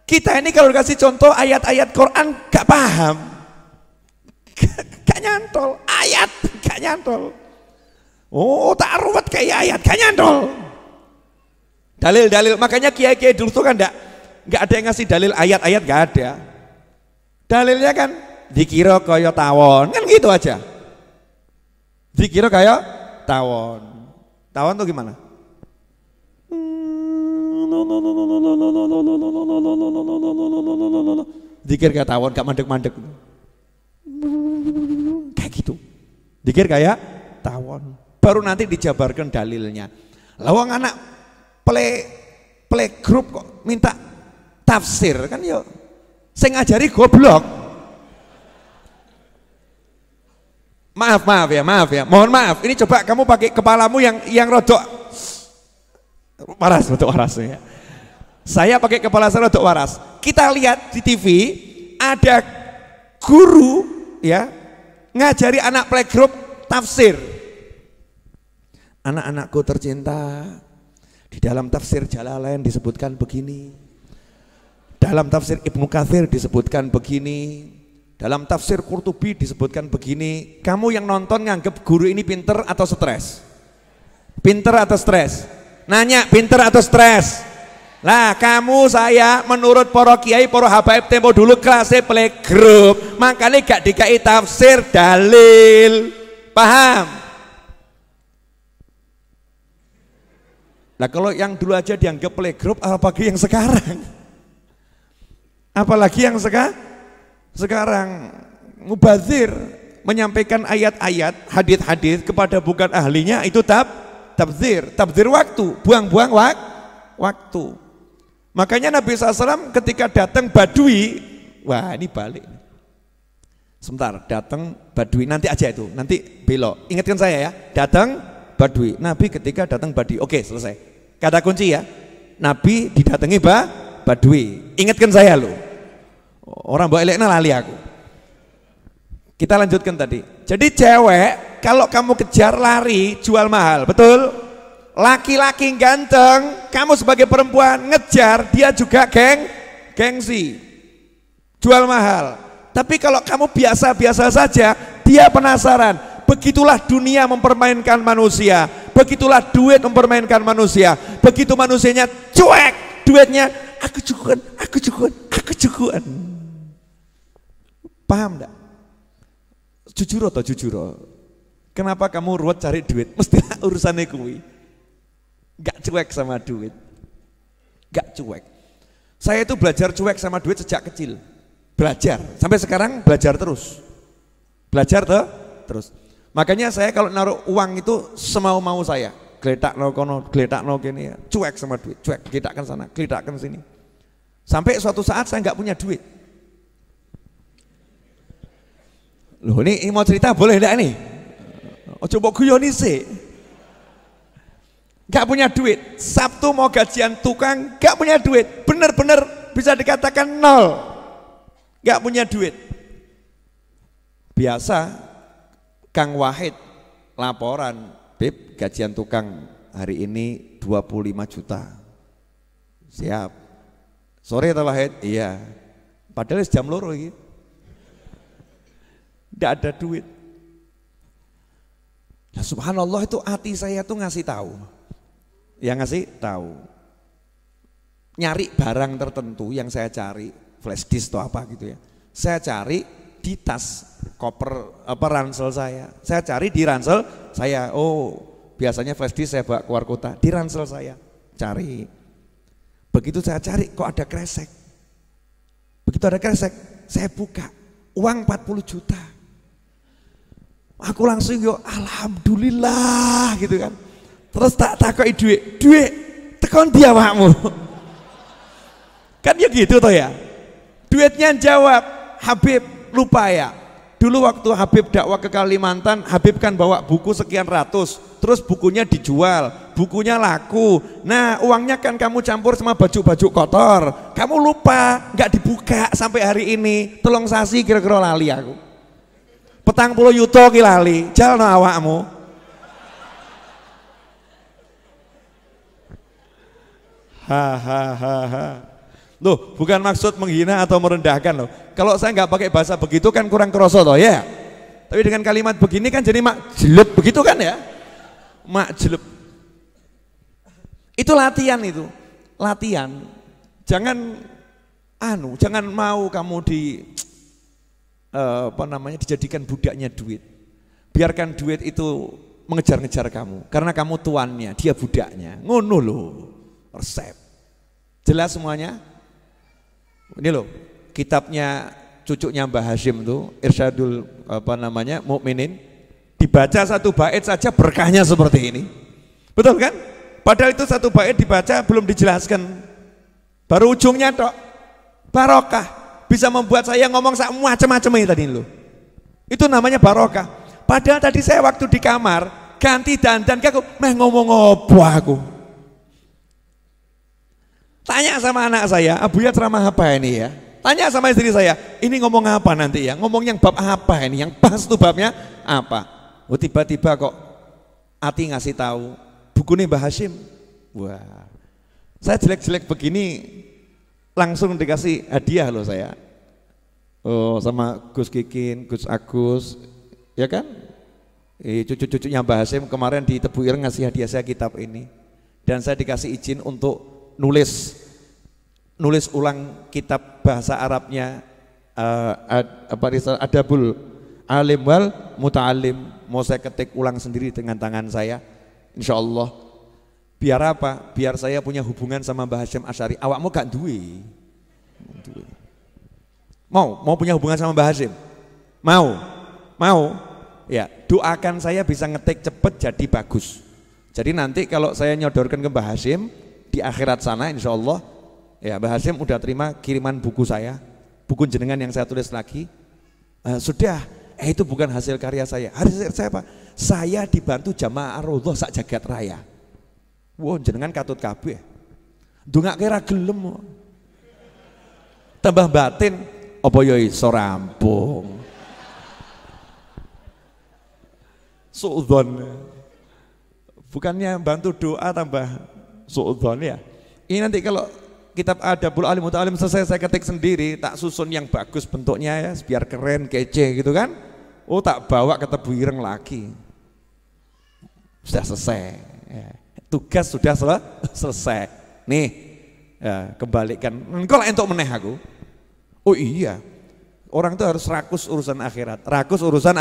kita ini kalau dikasih contoh ayat-ayat Quran gak paham, gak nyantol. Ayat gak nyantol. Oh tak ruwet kayak ayat gak nyantol. Dalil-dalil, makanya kiai-kiai dulu tuh kan gak ada yang ngasih dalil ayat-ayat, gak ada. Dalilnya kan dikira kaya tawon, kan gitu aja. Dikira kayak tawon tuh gimana? Dikir kayak tawon, gak mandek-mandek. Kayak gitu. Dikir kayak tawon. Baru nanti dijabarkan dalilnya. Lawang anak playgroup kok minta tafsir kan yo. Saya ngajari goblok. Maaf ya. Mohon maaf. Ini coba kamu pakai kepalamu yang rodok waras, rodok waras ya. Saya pakai kepala saya rodok waras. Kita lihat di TV ada guru ya ngajari anak playgroup tafsir. Anak-anakku tercinta, di dalam tafsir Jalalain disebutkan begini, dalam tafsir Ibnu Katsir disebutkan begini, dalam tafsir Qurtubi disebutkan begini. Kamu yang nonton nganggep guru ini pinter atau stres? Pinter atau stres? Nanya, pinter atau stres? Nah kamu saya menurut para kiai, para habaib tempo dulu kelasnya playgroup, makanya gak dikai tafsir dalil. Paham? Nah kalau yang dulu aja dianggap playgroup, apalagi yang sekarang? Apalagi yang sekarang mubazir menyampaikan ayat-ayat, hadis-hadis kepada bukan ahlinya, itu tabzir waktu, buang-buang waktu. Makanya Nabi SAW ketika datang Badui, wah ini balik. Sebentar, datang Badui, nanti aja itu, nanti belok. Ingatkan saya ya, datang Badui. Nabi ketika datang Badui, oke selesai. Kata kunci ya, Nabi didatangi Badui. Ingatkan saya loh. Orang bawa elekna lali aku. Kita lanjutkan tadi. Jadi cewek kalau kamu kejar lari jual mahal, betul? Laki-laki ganteng, kamu sebagai perempuan ngejar, dia juga gengsi, jual mahal. Tapi kalau kamu biasa-biasa saja, dia penasaran. Begitulah dunia mempermainkan manusia, begitulah duit mempermainkan manusia. Begitu manusianya cuek, duitnya aku cukuran. Paham enggak? Jujur atau jujur? Kenapa kamu ruwet cari duit? Mestilah urusannya kuwi. Gak cuek sama duit, gak cuek. Saya itu belajar cuek sama duit sejak kecil, belajar sampai sekarang, belajar terus, terus. Makanya saya kalau naruh uang itu semau-mau saya, geletak no kono, geletak no gini, cuek sama duit, cuek, geletakkan sana, geletakkan sini. Sampai suatu saat saya nggak punya duit. Loh ini mau cerita boleh enggak nih? Oh coba guyoni sih. Gak punya duit, Sabtu mau gajian tukang, gak punya duit, bener-bener bisa dikatakan nol, gak punya duit. Biasa Kang Wahid laporan, Bib gajian tukang hari ini 25 juta. Siap. Sore atau Wahid? Iya. Padahal jam loro gitu. Gak ada duit. Ya subhanallah, itu hati saya tuh ngasih tahu. Yang ngasih tahu, nyari barang tertentu yang saya cari, flash disk atau apa gitu ya, saya cari di tas koper ransel saya cari di ransel saya. Oh biasanya flash disk saya bawa keluar kota, di ransel saya cari. Begitu saya cari kok ada kresek, begitu ada kresek saya buka, uang 40 juta. Aku langsung yo alhamdulillah gitu kan. Terus tak takoki duit tekon dia awakmu. Kan ya gitu toh ya. Duitnya jawab, Habib lupa ya. Dulu waktu Habib dakwah ke Kalimantan, Habib kan bawa buku sekian ratus, terus bukunya dijual, bukunya laku. Nah uangnya kan kamu campur sama baju-baju kotor, kamu lupa, nggak dibuka sampai hari ini. Tolong sasi kira-kira lali aku. 40 yuto ki lali, jalno awakmu. Hahaha. Loh, bukan maksud menghina atau merendahkan loh. Kalau saya nggak pakai bahasa begitu kan kurang kerasa toh ya. Tapi dengan kalimat begini kan jadi mak jelek begitu kan ya. Mak jelek. Itu latihan itu. Latihan. Jangan mau kamu dijadikan budaknya duit. Biarkan duit itu mengejar-ngejar kamu karena kamu tuannya, dia budaknya. Ngono loh. Resep. Jelas semuanya? Ini loh, kitabnya cucunya Mbah Hashim tuh, Irsyadul Mukminin, dibaca satu bait saja berkahnya seperti ini. Betul kan? Padahal itu satu bait dibaca belum dijelaskan. Baru ujungnya tok. Barokah. Bisa membuat saya ngomong macam-macam ini tadi loh. Itu namanya barokah. Padahal tadi saya waktu di kamar ganti dandan aku ngomong apa aku. Tanya sama anak saya, Abuya ceramah apa ini ya? Tanya sama istri saya, ini ngomong apa nanti ya? Ngomong yang bab apa ini? Yang pas tuh babnya apa? Oh tiba-tiba kok Ati ngasih tahu bukunya Mbah Hashim. Wah, saya jelek-jelek begini langsung dikasih hadiah loh saya. Oh sama Gus Kikin, Gus Agus, ya kan? Cucu-cucunya Mbah Hashim kemarin di Tebu Ireng ngasih hadiah saya kitab ini. Dan saya dikasih izin untuk nulis ulang kitab bahasa Arabnya Adabul Alim wal Muta'alim. Mau saya ketik ulang sendiri dengan tangan saya, insya Allah. Biar apa? Biar saya punya hubungan sama Mbah Hashim Asy'ari. Awakmu gak duwe? Mau punya hubungan sama Mbah Hashim? Mau? Ya, doakan saya bisa ngetik cepet jadi bagus. Jadi nanti kalau saya nyodorkan ke Mbah Hashim di akhirat sana, insya Allah, ya Mbah Hashim udah terima kiriman buku saya, buku jenengan yang saya tulis lagi. Sudah, itu bukan hasil karya saya. Hasil saya apa? Saya dibantu Jamaah Ar-Raudhah sak jagat raya. Wah, jenengan katut kabeh. Ndongake ra gelem. Tambah batin, apa ya iso rampung. Suudzon. Bukannya bantu doa tambah suudzon ya. Ini nanti kalau kitab Adabul Alim Muta'alim selesai saya ketik sendiri, tak susun yang bagus bentuknya ya, biar keren, kece gitu kan. Oh tak bawa ke Tebu Ireng lagi. Sudah selesai. Ya. Tugas sudah selesai. Nih, ya, kembalikan. Engkau lah entuk meneh aku. Oh iya, orang itu harus rakus urusan akhirat. Rakus urusan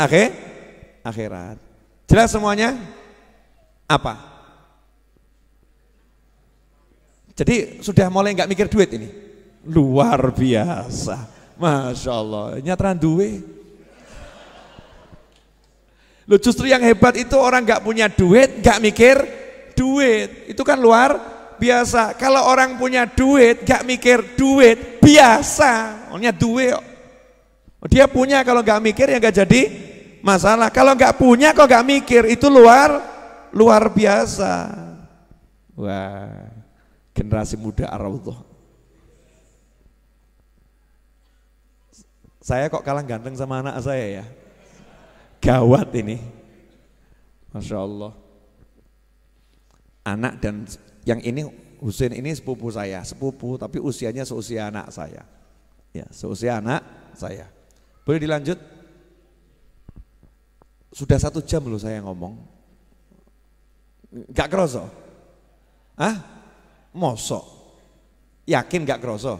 akhirat. Jelas semuanya? Apa? Jadi sudah mulai nggak mikir duit ini. Luar biasa, masya Allah. Nyatran duwe. Lo justru yang hebat itu orang nggak punya duit, nggak mikir duit. Itu kan luar biasa. Kalau orang punya duit, nggak mikir duit, biasa. Orangnya duit. Dia punya, kalau nggak mikir ya nggak jadi masalah. Kalau nggak punya kok nggak mikir, itu luar biasa. Wah, generasi muda Ar-Raudhah. Saya kok kalah ganteng sama anak saya ya. Gawat ini, masya Allah. Anak dan yang ini Husain ini sepupu saya, sepupu tapi usianya seusia anak saya. Ya, seusia anak saya. Boleh dilanjut? Sudah 1 jam loh saya ngomong. Gak kerasa? Hah? Mosok? Yakin gak kerasa?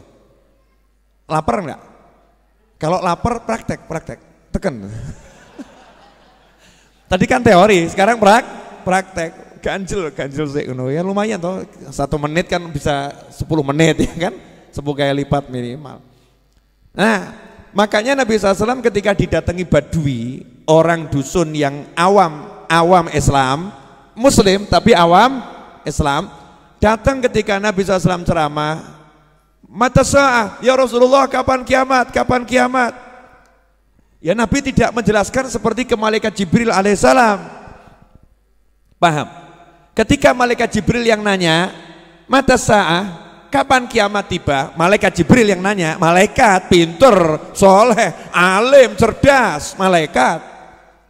Lapar enggak? Kalau lapar praktek, teken. Tadi kan teori, sekarang praktek. Ganjil sih, ya lumayan toh. 1 menit kan bisa 10 menit ya kan? 10 kali lipat minimal. Nah, makanya Nabi SAW ketika didatangi Badui, orang dusun yang awam Islam, Muslim tapi awam Islam, datang ketika Nabi SAW ceramah, mata sa'ah, ya Rasulullah kapan kiamat? Ya Nabi tidak menjelaskan seperti ke malaikat Jibril alaihissalam. Paham? Ketika malaikat Jibril yang nanya, mata sa'ah, kapan kiamat tiba? Malaikat Jibril yang nanya, malaikat pinter, soleh, alim, cerdas, malaikat.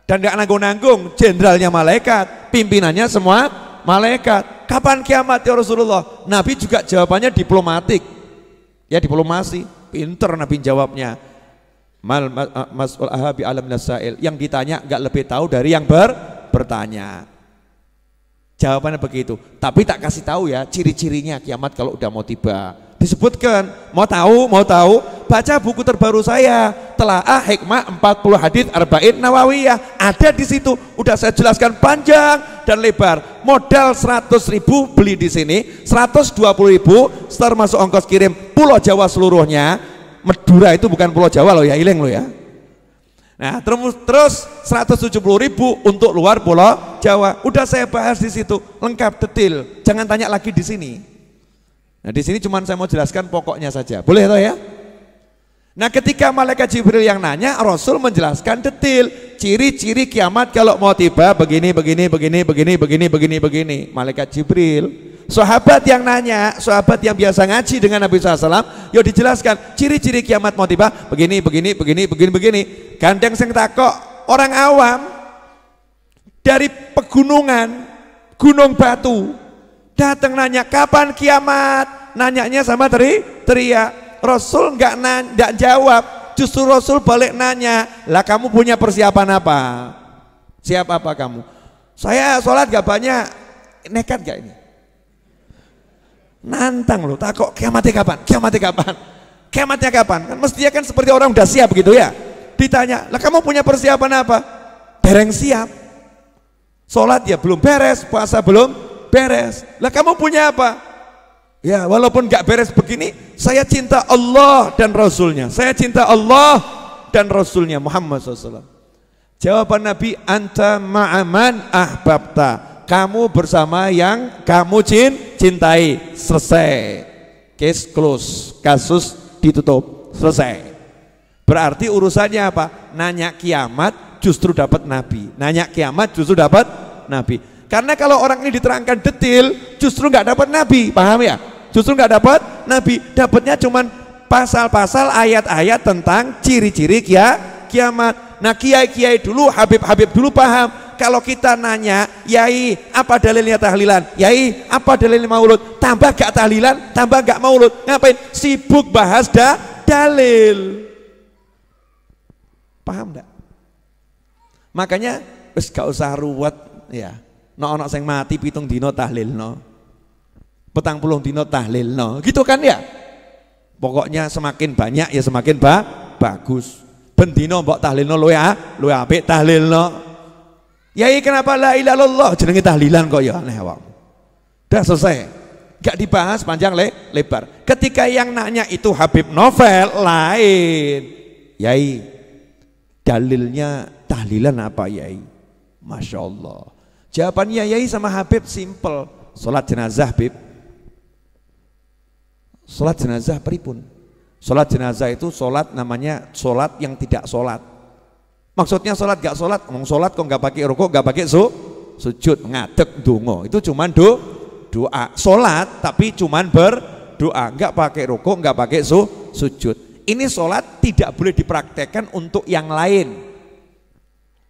Dan gak nanggung-nanggung, jenderalnya malaikat, pimpinannya semua malaikat. Kapan kiamat ya Rasulullah? Nabi juga jawabannya diplomatik. Ya diplomasi, pinter Nabi jawabnya. Mas'ul ahabi alam nasail, yang ditanya nggak lebih tahu dari yang bertanya. Jawabannya begitu, tapi tak kasih tahu ya ciri-cirinya kiamat kalau udah mau tiba. Disebutkan, mau tahu, baca buku terbaru saya, Telaah Hikmah 40 Hadits Arba'in Nawawiyah. Ada di situ, udah saya jelaskan panjang dan lebar. Modal 100.000 beli di sini, 120.000 termasuk ongkos kirim Pulau Jawa seluruhnya. Madura itu bukan Pulau Jawa loh ya, ileng loh ya. Nah, terus 170.000 untuk luar Pulau Jawa. Udah saya bahas di situ, lengkap detail. Jangan tanya lagi di sini. Nah, di sini cuma saya mau jelaskan pokoknya saja. Boleh toh ya? Nah, ketika malaikat Jibril yang nanya, Rasul menjelaskan detail ciri-ciri kiamat kalau mau tiba begini. Malaikat Jibril. Sahabat yang nanya, sahabat yang biasa ngaji dengan Nabi SAW, yo dijelaskan ciri-ciri kiamat mau tiba begini. Gandeng sing takok orang awam dari pegunungan, gunung batu, datang nanya kapan kiamat, nanyanya sama teriak. Rasul nggak jawab, justru Rasul balik nanya, lah kamu punya persiapan apa? Siap apa kamu? Saya sholat gak banyak, nekat gak ini? Nantang loh, takut kiamatnya kapan? Kan mestinya kan seperti orang udah siap gitu ya. Ditanya, lah kamu punya persiapan apa? Dereng siap. Sholat ya belum beres, puasa belum beres. Lah kamu punya apa? Ya walaupun gak beres begini, saya cinta Allah dan Rasulnya. Saya cinta Allah dan Rasulnya Muhammad SAW. Jawaban Nabi, anta ma'aman ahbabta. Kamu bersama yang kamu cintai. Selesai. Case close. Kasus ditutup. Selesai. Berarti urusannya apa? Nanya kiamat justru dapat Nabi. Nanya kiamat justru dapat Nabi. Karena kalau orang ini diterangkan detail, justru nggak dapat Nabi. Paham ya? Justru nggak dapat Nabi. Dapatnya cuman pasal-pasal ayat-ayat tentang ciri-ciri kiamat. Nah, kiai-kiai dulu, Habib-habib dulu paham. Kalau kita nanya, Yai apa dalilnya tahlilan? Yai apa dalilnya maulud? Tambah gak tahlilan, tambah gak maulud. Ngapain? Sibuk bahas dalil. Paham gak? Makanya wis gak usah ruwet ya. Ono sing mati 7 dino tahlilno. 40 dino tahlilno. Gitu kan ya? Pokoknya semakin banyak ya semakin bagus. Ben dino mbok tahlilno luwe apik tahlilno. Yai kenapa la ilaha illallah jenenge tahlilan kok ya aneh wong. Udah selesai. Gak dibahas panjang lebar. Ketika yang nanya itu Habib Novel lain. Yai dalilnya tahlilan apa Yai? Masya Allah. Jawabannya Yai sama Habib simple. Sholat jenazah Habib. Sholat jenazah pripun? Sholat jenazah itu sholat namanya sholat yang tidak sholat. Maksudnya sholat gak sholat, ngomong sholat kok gak pakai rukuk, gak pakai sujud, ngadeg dongo, itu cuman doa. Sholat tapi cuman berdoa, gak pakai rukuk, gak pakai sujud. Ini sholat tidak boleh dipraktekkan untuk yang lain.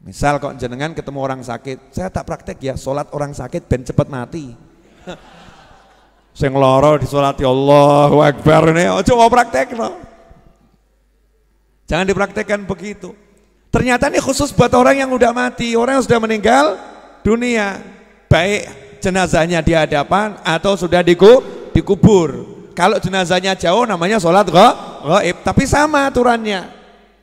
Misal kok jenengan ketemu orang sakit, saya tak praktek ya sholat orang sakit ben cepet mati. Sing loro disolati Allahu Akbar ini, coba praktek no. Jangan dipraktekkan begitu. Ternyata ini khusus buat orang yang udah mati, orang yang sudah meninggal dunia, baik jenazahnya di hadapan atau sudah dikubur. Kalau jenazahnya jauh namanya sholat ghaib, tapi sama aturannya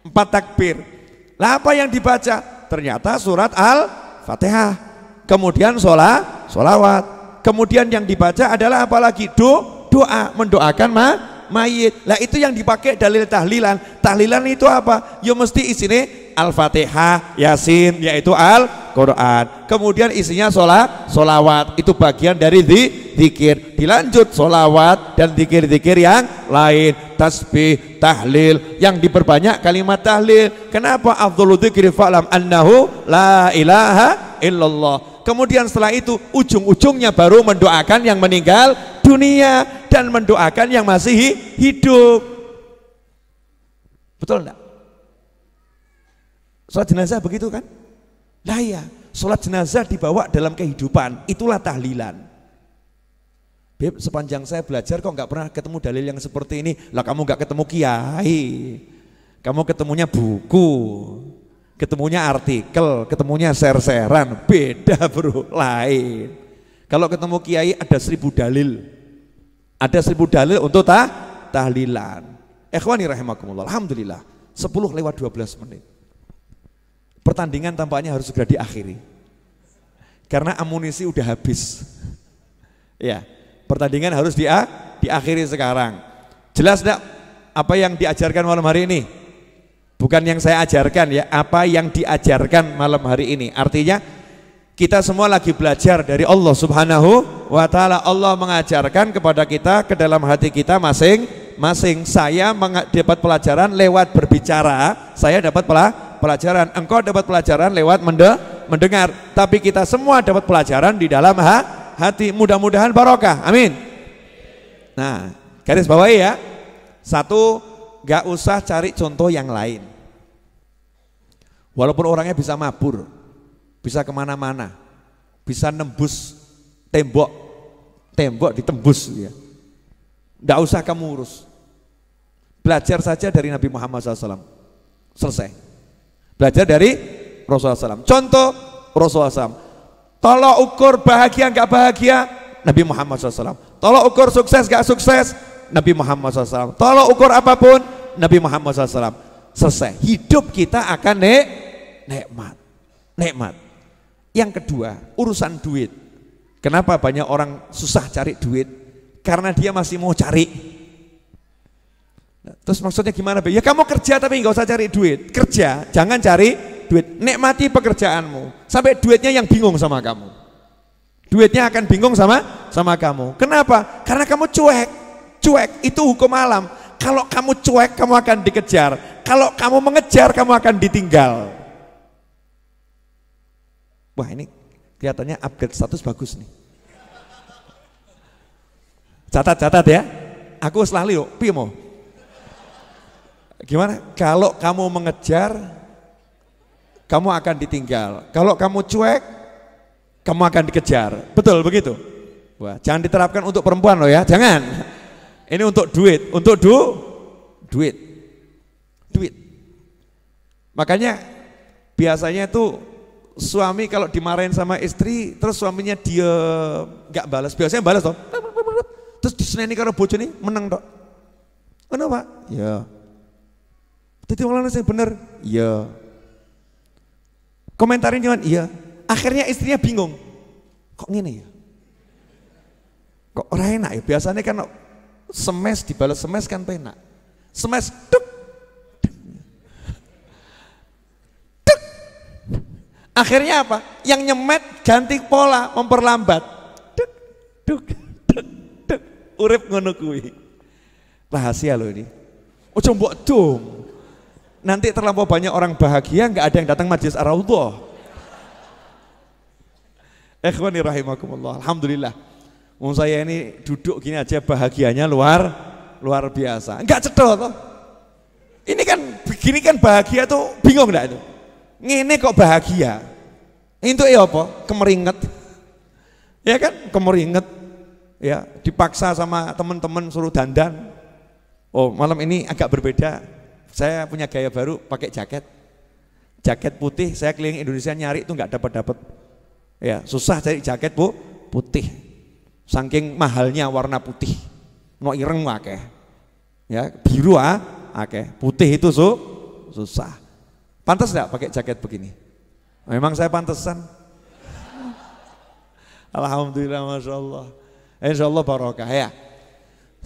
4 takbir. Lah apa yang dibaca? Ternyata surat Al-Fatihah, kemudian sholawat, kemudian yang dibaca adalah apalagi doa, mendoakan mayit. Lah itu yang dipakai dalil tahlilan. Tahlilan itu apa? Ya mesti isinya Al-Fatihah, Yasin, yaitu Al-Quran. Kemudian isinya sholawat, itu bagian dari zikir. Dilanjut sholawat dan zikir-zikir yang lain, tasbih, tahlil, yang diperbanyak kalimat tahlil. Kenapa? Afdhalu dzikri fa'lam annahu la ilaha illallah. Kemudian setelah itu ujung-ujungnya baru mendoakan yang meninggal dunia dan mendoakan yang masih hidup. Betul enggak? Sholat jenazah begitu kan? Lah ya, sholat jenazah dibawa dalam kehidupan, itulah tahlilan. Beb, sepanjang saya belajar kok nggak pernah ketemu dalil yang seperti ini. Lah kamu nggak ketemu kiai, kamu ketemunya buku, ketemunya artikel, ketemunya share-sharean, beda bro, lain. Kalau ketemu kiai ada 1000 dalil, ada 1000 dalil untuk tahlilan. Ikhwani rahimakumullah, alhamdulillah 10:12 menit. Pertandingan tampaknya harus segera diakhiri. Karena amunisi udah habis. Ya, pertandingan harus diakhiri sekarang. Jelas enggak apa yang diajarkan malam hari ini? Bukan yang saya ajarkan ya, apa yang diajarkan malam hari ini. Artinya kita semua lagi belajar dari Allah Subhanahu wa Ta'ala. Allah mengajarkan kepada kita ke dalam hati kita masing-masing. Saya dapat pelajaran lewat berbicara, saya dapat pelajaran, engkau dapat pelajaran lewat mendengar, tapi kita semua dapat pelajaran di dalam hati. Mudah-mudahan barokah, amin. Nah, garis bawahi ya. Satu, gak usah cari contoh yang lain. Walaupun orangnya bisa mabur, bisa kemana-mana, bisa nembus tembok ditembus ya. Nggak usah kamu urus. Belajar saja dari Nabi Muhammad SAW. Selesai. Belajar dari Rasulullah SAW. Contoh Rasulullah SAW. Tolok ukur bahagia nggak bahagia, Nabi Muhammad SAW. Tolok ukur sukses nggak sukses, Nabi Muhammad SAW. Tolok ukur apapun, Nabi Muhammad SAW. Selesai. Hidup kita akan nikmat. Yang kedua, urusan duit. Kenapa banyak orang susah cari duit? Karena dia masih mau cari. Terus maksudnya gimana? Ya kamu kerja tapi nggak usah cari duit. Kerja, jangan cari duit. Nikmati pekerjaanmu. Sampai duitnya yang bingung sama kamu. Duitnya akan bingung sama kamu. Kenapa? Karena kamu cuek. Cuek itu hukum alam. Kalau kamu cuek, kamu akan dikejar. Kalau kamu mengejar, kamu akan ditinggal. Wah, ini kelihatannya upgrade status bagus nih. Catat ya. Aku selalu yuk, piye mau? Gimana? Kalau kamu mengejar, kamu akan ditinggal. Kalau kamu cuek, kamu akan dikejar. Betul begitu? Wah, jangan diterapkan untuk perempuan loh ya, jangan. Ini untuk duit, untuk duit. Makanya biasanya itu suami kalau dimarahin sama istri, terus suaminya dia nggak balas, biasanya balas toh. Terus diseneni karo bojone meneng tok. Kenapa? Ya. Dadi wong lanang sing bener. Iya. Komentarin cuman iya. Akhirnya istrinya bingung. Kok ngene ya? Kok ora enak ya? Biasanya kan semes dibalas semes kan penak. Semes tuk. Tuk. Akhirnya apa? Yang nyemet ganti pola, memperlambat. Tuk tuk tuk tuk. Urip ngono kuwi. Rahasia loh ini. Ojo mbok dom. Nanti terlampau banyak orang bahagia, nggak ada yang datang majelis Ar-Raudhah. Ikhwani rahimakumullah. Alhamdulillah. Saya ini duduk gini aja bahagianya luar biasa. Enggak cedot toh. Ini kan begini kan bahagia tuh bingung enggak itu? Ngene kok bahagia. Itu ya apa? Kemeringet. Ya kan? Kemeringet. Ya, dipaksa sama teman-teman suruh dandan. Oh, malam ini agak berbeda. Saya punya gaya baru pakai jaket putih. Saya keliling Indonesia nyari itu nggak dapat. Ya susah cari jaket putih. Saking mahalnya warna putih. No ireng akeh. Ya biru akeh. Putih itu susah. Pantas nggak pakai jaket begini? Memang saya pantesan. Alhamdulillah, masya Allah. Insya Allah barokah ya.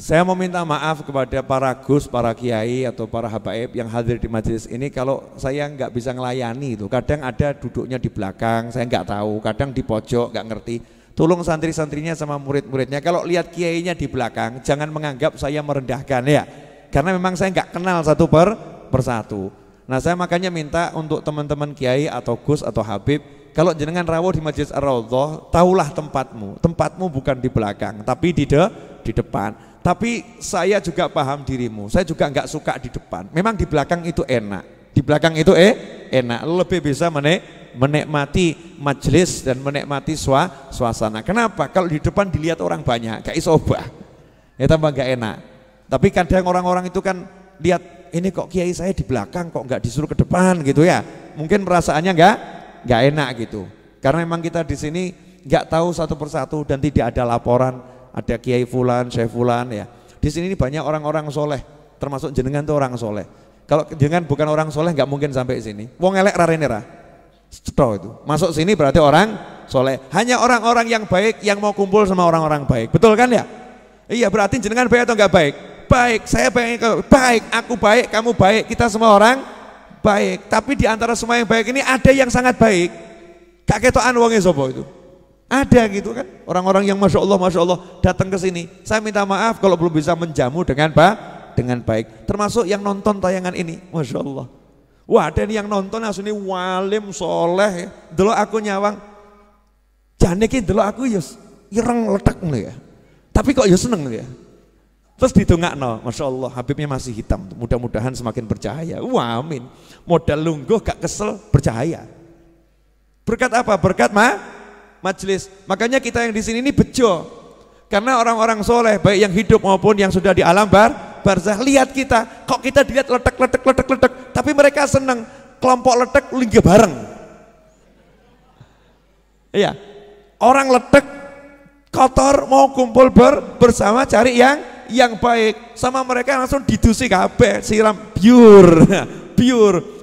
Saya mau minta maaf kepada para gus, para kiai atau para habaib yang hadir di majelis ini kalau saya nggak bisa ngelayani itu. Kadang ada duduknya di belakang, saya nggak tahu. Kadang di pojok, nggak ngerti. Tolong santri-santrinya sama murid-muridnya. Kalau lihat kiainya di belakang, jangan menganggap saya merendahkan ya. Karena memang saya nggak kenal satu persatu. Nah saya makanya minta untuk teman-teman kiai atau gus atau habib, kalau jenengan rawuh di majelis Ar-Raudhah, tahulah tempatmu. Tempatmu bukan di belakang, tapi di depan. Tapi saya juga paham dirimu, saya juga nggak suka di depan. Memang di belakang itu enak, di belakang itu enak, lebih bisa menikmati majelis dan menikmati suasana. Kenapa? Kalau di depan dilihat orang banyak, gak iso obah, ya tambah gak enak. Tapi kadang orang-orang itu kan lihat ini kok kiai saya di belakang, kok nggak disuruh ke depan gitu ya. Mungkin perasaannya nggak enak gitu. Karena memang kita di sini nggak tahu satu persatu dan tidak ada laporan. Ada kiai fulan, syekh fulan ya. Di sini banyak orang-orang soleh termasuk jenengan tuh orang soleh. Kalau jenengan bukan orang soleh nggak mungkin sampai sini. Wong elek rarene ra. Cetok itu. Masuk sini berarti orang soleh. Hanya orang-orang yang baik yang mau kumpul sama orang-orang baik. Betul kan ya? Iya, berarti jenengan baik atau nggak baik? Baik, saya baik, aku baik, kamu baik, kita semua orang baik. Tapi di antara semua yang baik ini ada yang sangat baik. Gak ketokan wonge sapa itu. Ada gitu kan, orang-orang yang masya Allah datang ke sini. Saya minta maaf kalau belum bisa menjamu dengan baik. Termasuk yang nonton tayangan ini, masya Allah. Wah, ada yang nonton asune walim soleh, delok aku nyawang. Jane ki delok aku ya ireng letek ngono ya. Tapi kok ya seneng ya. Terus didongakno, masya Allah, Habibnya masih hitam. Mudah-mudahan semakin bercahaya. Wah, amin. Modal lungguh gak kesel, bercahaya. Berkat apa? Berkat majelis. Makanya kita yang di sini ini bejo, karena orang-orang soleh baik yang hidup maupun yang sudah di alam barzah lihat kita, kok kita dilihat letek, tapi mereka senang kelompok letek linggih bareng. Iya, orang letek kotor mau kumpul bersama cari yang baik, sama mereka langsung didusi kabeh, siram biur.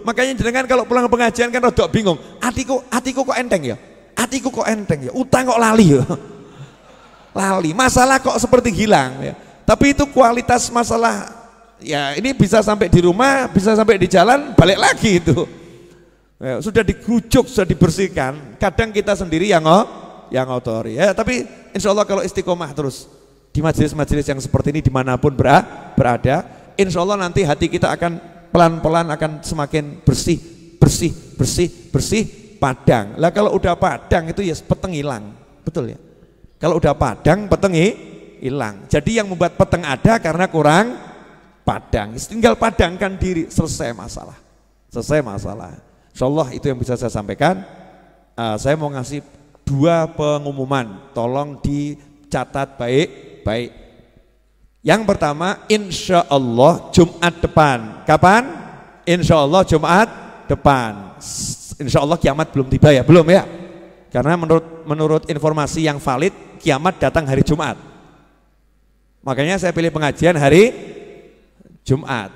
Makanya jenengan kalau pulang pengajian kan rodok bingung, hatiku kok enteng ya. Hatiku kok enteng ya, utang kok lali ya. Lali, masalah kok seperti hilang ya. Tapi itu kualitas masalah ya, ini bisa sampai di rumah, bisa sampai di jalan, balik lagi itu. Ya, sudah digujuk, sudah dibersihkan. Kadang kita sendiri yang ngotori ya, tapi insya Allah kalau istiqomah terus di majelis-majelis yang seperti ini dimanapun berada, insya Allah nanti hati kita akan pelan-pelan akan semakin bersih, padang. Lah kalau udah padang itu ya peteng hilang, betul ya. Kalau udah padang peteng hilang. Jadi yang membuat peteng ada karena kurang padang. Tinggal padangkan diri, selesai masalah. Insyaallah itu yang bisa saya sampaikan. Saya mau ngasih 2 pengumuman, tolong dicatat baik-baik. Yang pertama, insya Allah Jumat depan. Kapan? Insya Allah Jumat depan. Insya Allah kiamat belum tiba ya, belum ya? Karena menurut informasi yang valid, kiamat datang hari Jumat. Makanya saya pilih pengajian hari Jumat.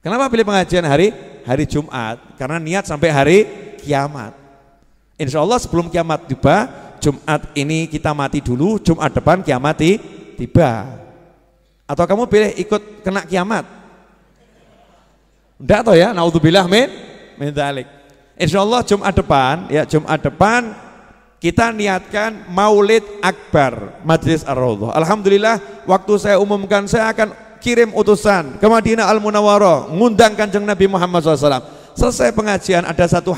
Kenapa pilih pengajian hari Jumat? Karena niat sampai hari kiamat. Insya Allah sebelum kiamat tiba, Jumat ini kita mati dulu, Jumat depan kiamat tiba. Atau kamu pilih ikut kena kiamat? Enggak toh ya, naudzubillah min dzalik. Insyaallah Jumat depan kita niatkan Maulid Akbar Majelis Ar-Raudhah. Alhamdulillah waktu saya umumkan saya akan kirim utusan ke Madinah Al-Munawwarah ngundang Kanjeng Nabi Muhammad SAW. Selesai pengajian ada satu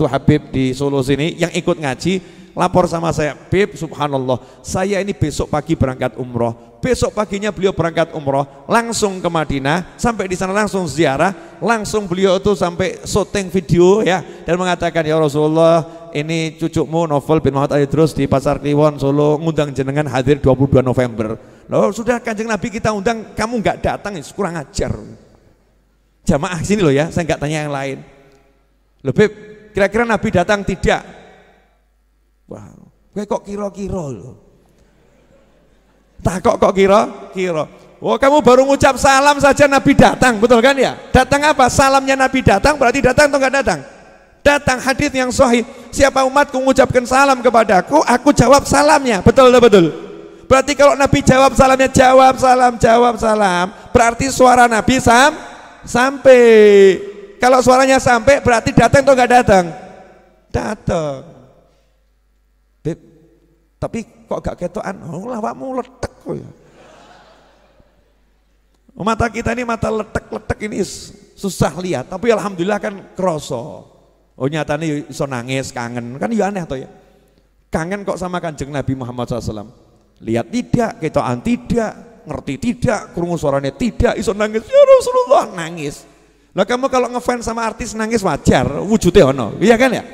Habib di Solo sini yang ikut ngaji, lapor sama saya, Bib, subhanallah, saya ini besok pagi berangkat umroh. Besok paginya beliau berangkat umroh, langsung ke Madinah, sampai di sana langsung ziarah, langsung beliau itu sampai syuting video ya, dan mengatakan, ya Rasulullah, ini cucumu Novel bin Muhammad Al-Idrus di Pasar Kliwon Solo ngundang jenengan hadir 22 November. Loh, sudah Kanjeng Nabi kita undang, kamu nggak datang, kurang ajar. Jamaah sini loh ya, saya nggak tanya yang lain. Loh Bib, kira-kira Nabi datang tidak? Wah, gue kok kira-kira loh. Tak kok kira-kira. Oh, kamu baru ngucap salam saja Nabi datang, betul kan ya? Datang apa? Salamnya Nabi datang, berarti datang atau enggak datang? Datang. Hadis yang sahih. Siapa umatku mengucapkan salam kepadaku, aku jawab salamnya. Betul atau betul? Berarti kalau Nabi jawab salamnya, jawab salam. Berarti suara Nabi sampai. Kalau suaranya sampai, berarti datang atau enggak datang? Datang. Beb, tapi kok gak ketokan? Oh, lawakmu letek kok ya. Mata kita ini mata letek ini susah lihat, tapi alhamdulillah kan kroso. Oh nyatanya iso nangis, kangen, kan ya aneh toh ya. Kangen kok sama Kanjeng Nabi Muhammad SAW. Lihat tidak, ketokan tidak, ngerti tidak, krungu suaranya tidak, iso nangis, ya Rasulullah nangis. Lah kamu kalau ngefans sama artis nangis wajar, wujudnya ono, iya kan ya?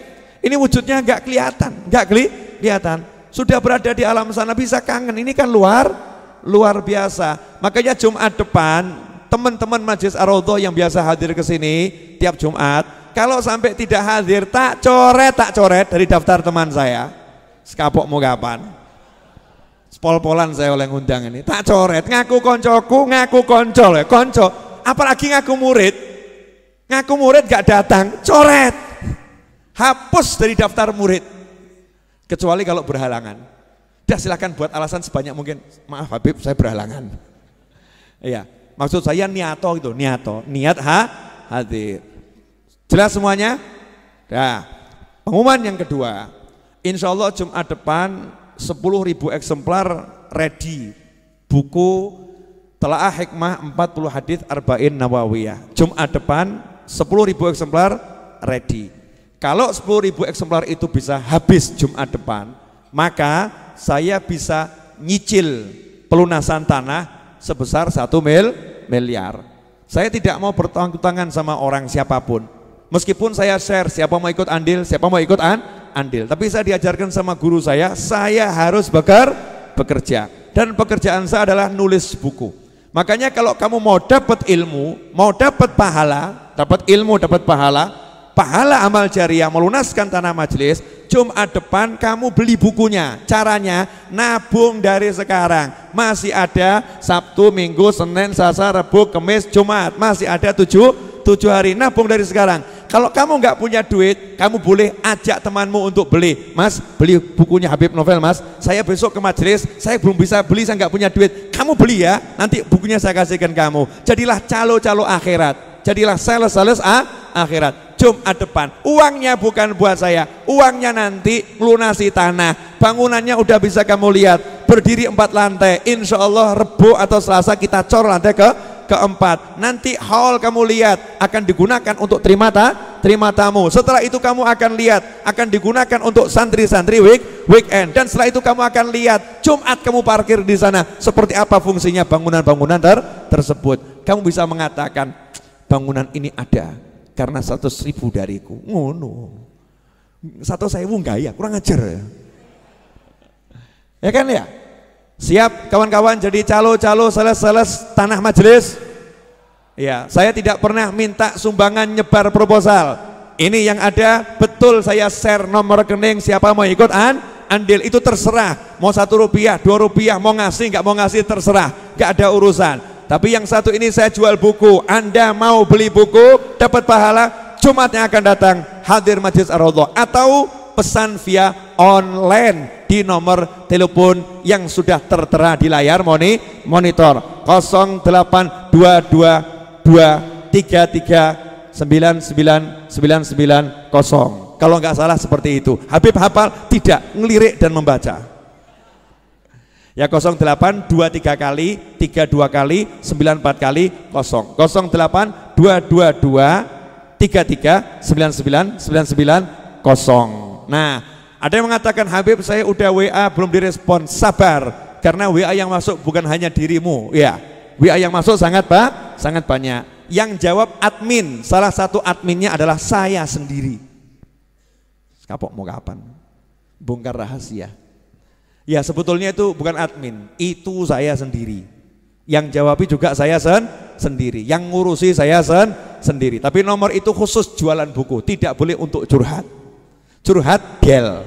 Ini wujudnya nggak kelihatan. Sudah berada di alam sana bisa kangen, ini kan luar biasa. Makanya Jumat depan teman-teman Majelis Ar-Raudhah yang biasa hadir ke sini tiap Jumat, kalau sampai tidak hadir tak coret dari daftar teman saya. Sekapok mau kapan? Pol-polan saya oleh ngundang ini, tak coret, ngaku koncoku, ngaku konco, konco, apalagi ngaku murid gak datang, coret, hapus dari daftar murid, kecuali kalau berhalangan. Dah silakan buat alasan sebanyak mungkin, maaf Habib saya berhalangan. Iya, maksud saya niat hadir. Jelas semuanya? Nah, pengumuman yang kedua, insya Allah Jumat depan 10.000 eksemplar ready buku Telaah Hikmah 40 Hadits Arba'in Nawawiyah. Jumat depan 10.000 eksemplar ready. Kalau 10.000 eksemplar itu bisa habis Jumat depan, maka saya bisa nyicil pelunasan tanah sebesar 1 miliar. Saya tidak mau bertanggung-tangan sama orang siapapun. Meskipun saya share, siapa mau ikut andil, siapa mau ikut andil. Tapi saya diajarkan sama guru saya harus bekerja. Dan pekerjaan saya adalah nulis buku. Makanya kalau kamu mau dapat ilmu, mau dapat pahala, dapat ilmu, dapat pahala amal jariah, melunaskan tanah majelis, Jumat depan kamu beli bukunya. Caranya nabung dari sekarang. Masih ada Sabtu, Minggu, Senin, Selasa, Rabu, Kamis, Jumat. Masih ada 7 hari, nabung dari sekarang. Kalau kamu nggak punya duit, kamu boleh ajak temanmu untuk beli. Mas, beli bukunya Habib Novel mas, saya besok ke majelis, saya belum bisa beli, saya nggak punya duit. Kamu beli ya, nanti bukunya saya kasihkan kamu. Jadilah calo-calo akhirat, jadilah sales akhirat. Jumat depan, uangnya bukan buat saya, uangnya nanti melunasi tanah. Bangunannya udah bisa kamu lihat, berdiri 4 lantai. Insya Allah Rebo atau Selasa kita cor lantai keempat. Nanti hall kamu lihat akan digunakan untuk terima tamu. Setelah itu kamu akan lihat akan digunakan untuk santri-santri weekend. Dan setelah itu kamu akan lihat Jumat kamu parkir di sana seperti apa fungsinya bangunan-bangunan tersebut. Kamu bisa mengatakan bangunan ini ada karena 100.000 dariku. Ngono. 100.000 gaya, kurang ajar ya. Ya kan ya? Siap kawan-kawan jadi calo-calo sales-sales tanah majelis? Ya, saya tidak pernah minta sumbangan nyebar proposal. Ini yang ada betul saya share nomor rekening, siapa mau ikut andil itu terserah. Mau Rp1, Rp2, mau ngasih nggak mau ngasih terserah, nggak ada urusan. Tapi yang satu ini saya jual buku. Anda mau beli buku dapat pahala, Jumat yang akan datang hadir Majelis Ar-Raudhah atau pesan via online di nomor telepon yang sudah tertera di layar monitor 082223399990. Kalau nggak salah seperti itu. Habib hafal tidak, ngelirik dan membaca. Ya 0823 kali 32 kali 94 kali 0 082223399990. Nah, ada yang mengatakan Habib saya udah WA belum direspon. Sabar, karena WA yang masuk bukan hanya dirimu ya. WA yang masuk sangat banyak. Yang jawab admin, salah satu adminnya adalah saya sendiri. Kapok mau kapan? Bongkar rahasia. Ya sebetulnya itu bukan admin, itu saya sendiri. Yang jawabi juga saya sendiri, yang ngurusi saya sendiri. Tapi nomor itu khusus jualan buku, tidak boleh untuk curhat. Curhat del,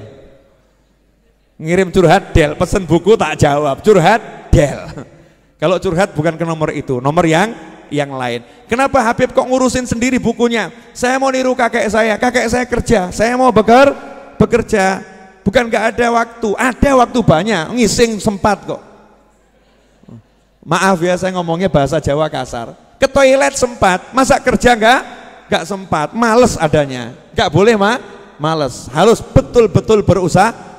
ngirim curhat del, pesen buku tak jawab, curhat del. Kalau curhat bukan ke nomor itu, nomor yang lain. Kenapa Habib kok ngurusin sendiri bukunya? Saya mau niru kakek saya kerja, saya mau bekerja. Bukan gak ada waktu banyak, ngising sempat kok. Maaf ya saya ngomongnya bahasa Jawa kasar. Ke toilet sempat, masa kerja gak sempat, males adanya. Gak boleh males, harus betul-betul berusaha.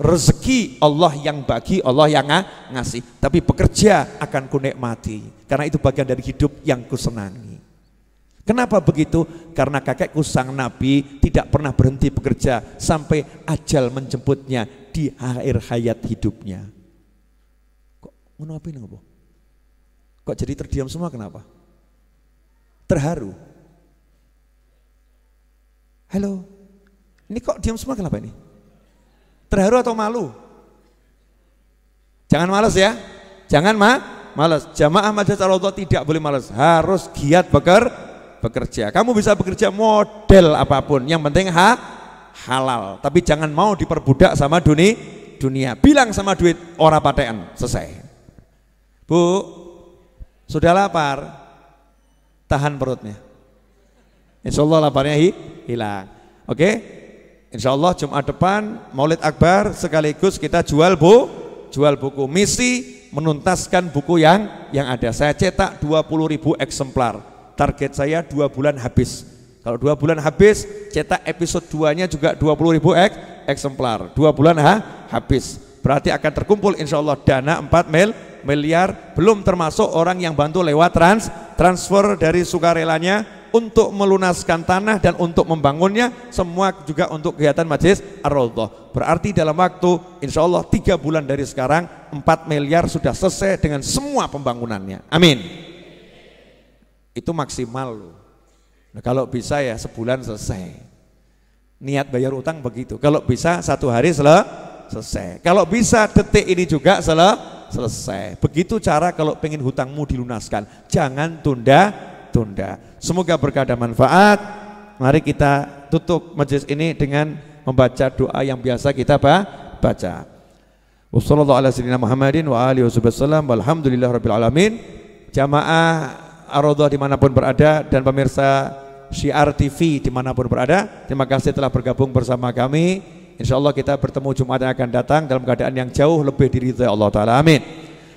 Rezeki Allah yang bagi, Allah yang ngasih. Tapi bekerja akan kunikmati, karena itu bagian dari hidup yang kusenangi. Kenapa begitu? Karena kakekku sang Nabi tidak pernah berhenti bekerja sampai ajal menjemputnya di akhir hayat hidupnya. Kok menapi napa? Kok jadi terdiam semua kenapa? Terharu. Halo. Ini kok diam semua kenapa ini? Terharu atau malu? Jangan malas ya. Jangan malas. Jamaah Majelis Ar-Raudhah tidak boleh malas, harus giat bekerja. Kamu bisa bekerja model apapun, yang penting halal. Tapi jangan mau diperbudak sama dunia. Bilang sama duit, ora patean, selesai. Bu, sudah lapar, tahan perutnya. Insya Allah laparnya hilang. Oke, insya Allah Jumat depan Maulid Akbar sekaligus kita jual buku. Misi menuntaskan buku yang ada. Saya cetak 20.000 eksemplar. Target saya 2 bulan habis. Kalau 2 bulan habis, cetak episode 2-nya juga 20.000 eksemplar. 2 bulan habis. Berarti akan terkumpul insya Allah dana 4 miliar, belum termasuk orang yang bantu lewat transfer dari sukarelanya untuk melunaskan tanah dan untuk membangunnya, semua juga untuk kegiatan Majelis Ar-Raudhah. Berarti dalam waktu insya Allah 3 bulan dari sekarang 4 miliar sudah selesai dengan semua pembangunannya. Amin. Itu maksimal loh. Nah, kalau bisa ya sebulan selesai. Niat bayar utang begitu. Kalau bisa 1 hari selesai. Kalau bisa detik ini juga selesai. Begitu cara kalau pengen hutangmu dilunaskan. Jangan tunda. Semoga berkah dan manfaat. Mari kita tutup majelis ini dengan membaca doa yang biasa kita baca. Wassallallahu ala sayyidina Muhammadin wa alihi wasallam. Walhamdulillahirabbil alamin. Jamaah Ar-Raudhah dimanapun berada dan pemirsa Syiar TV dimanapun berada, terima kasih telah bergabung bersama kami. Insya Allah kita bertemu Jumat yang akan datang dalam keadaan yang jauh lebih diridhai Allah Ta'ala. Amin.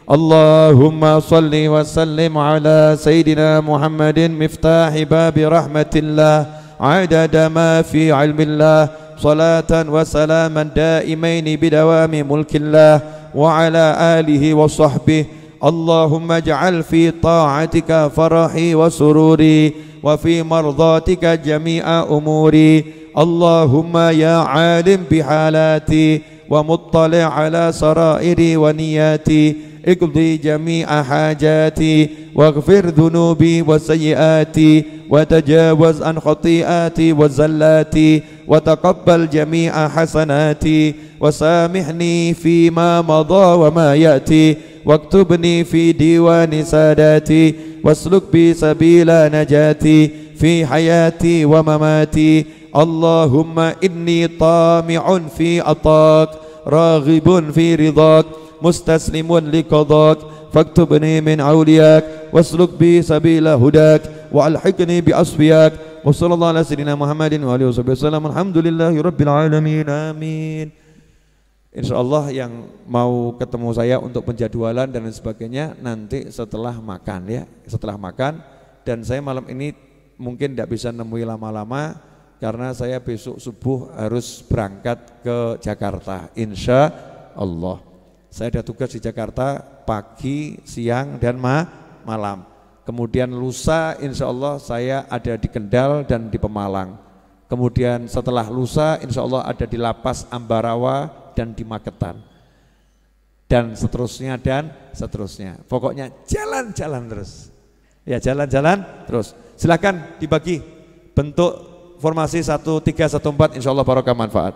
Allahumma salli wa sallim ala Sayyidina Muhammadin miftahi babi rahmatillah adada ma fi ilmillah salatan wa salaman daimaini bidawami mulkillah wa ala alihi wa sahbihi. Allahumma ja'al fi ta'atika farahi wa sururi wa fi mardatika jami'a umuri. Allahumma ya alim bihalati wa muttali' ala sarairi wa niyati اقضي جميع حاجاتي واغفر ذنوبي وسيئاتي وتجاوز عن خطيئاتي وزلاتي وتقبل جميع حسناتي وسامحني فيما مضى وما يأتي واكتبني في ديوان ساداتي واسلك بي سبيل نجاتي في حياتي ومماتي. اللهم إني طامع في عطاك راغب في رضاك مستسلم لقضاك فاكتبني من أولياك واسلك بي سبيل هداك وألحقني بأصفياك وصلى الله على سيدنا محمد وآله وسلم. الحمدلله رب العالمين. آمين. Insya Allah yang mau ketemu saya untuk penjadwalan dan lain sebagainya nanti setelah makan ya, setelah makan. Dan saya malam ini mungkin tidak bisa nemui lama-lama karena saya besok subuh harus berangkat ke Jakarta. Insya Allah. Saya ada tugas di Jakarta pagi, siang, dan malam. Kemudian lusa insya Allah saya ada di Kendal dan di Pemalang. Kemudian setelah lusa insya Allah ada di Lapas Ambarawa dan di Magetan. Dan seterusnya. Pokoknya jalan-jalan terus. Ya jalan-jalan terus. Silakan dibagi bentuk formasi 1, 3, 1, 4 insya Allah barokah manfaat.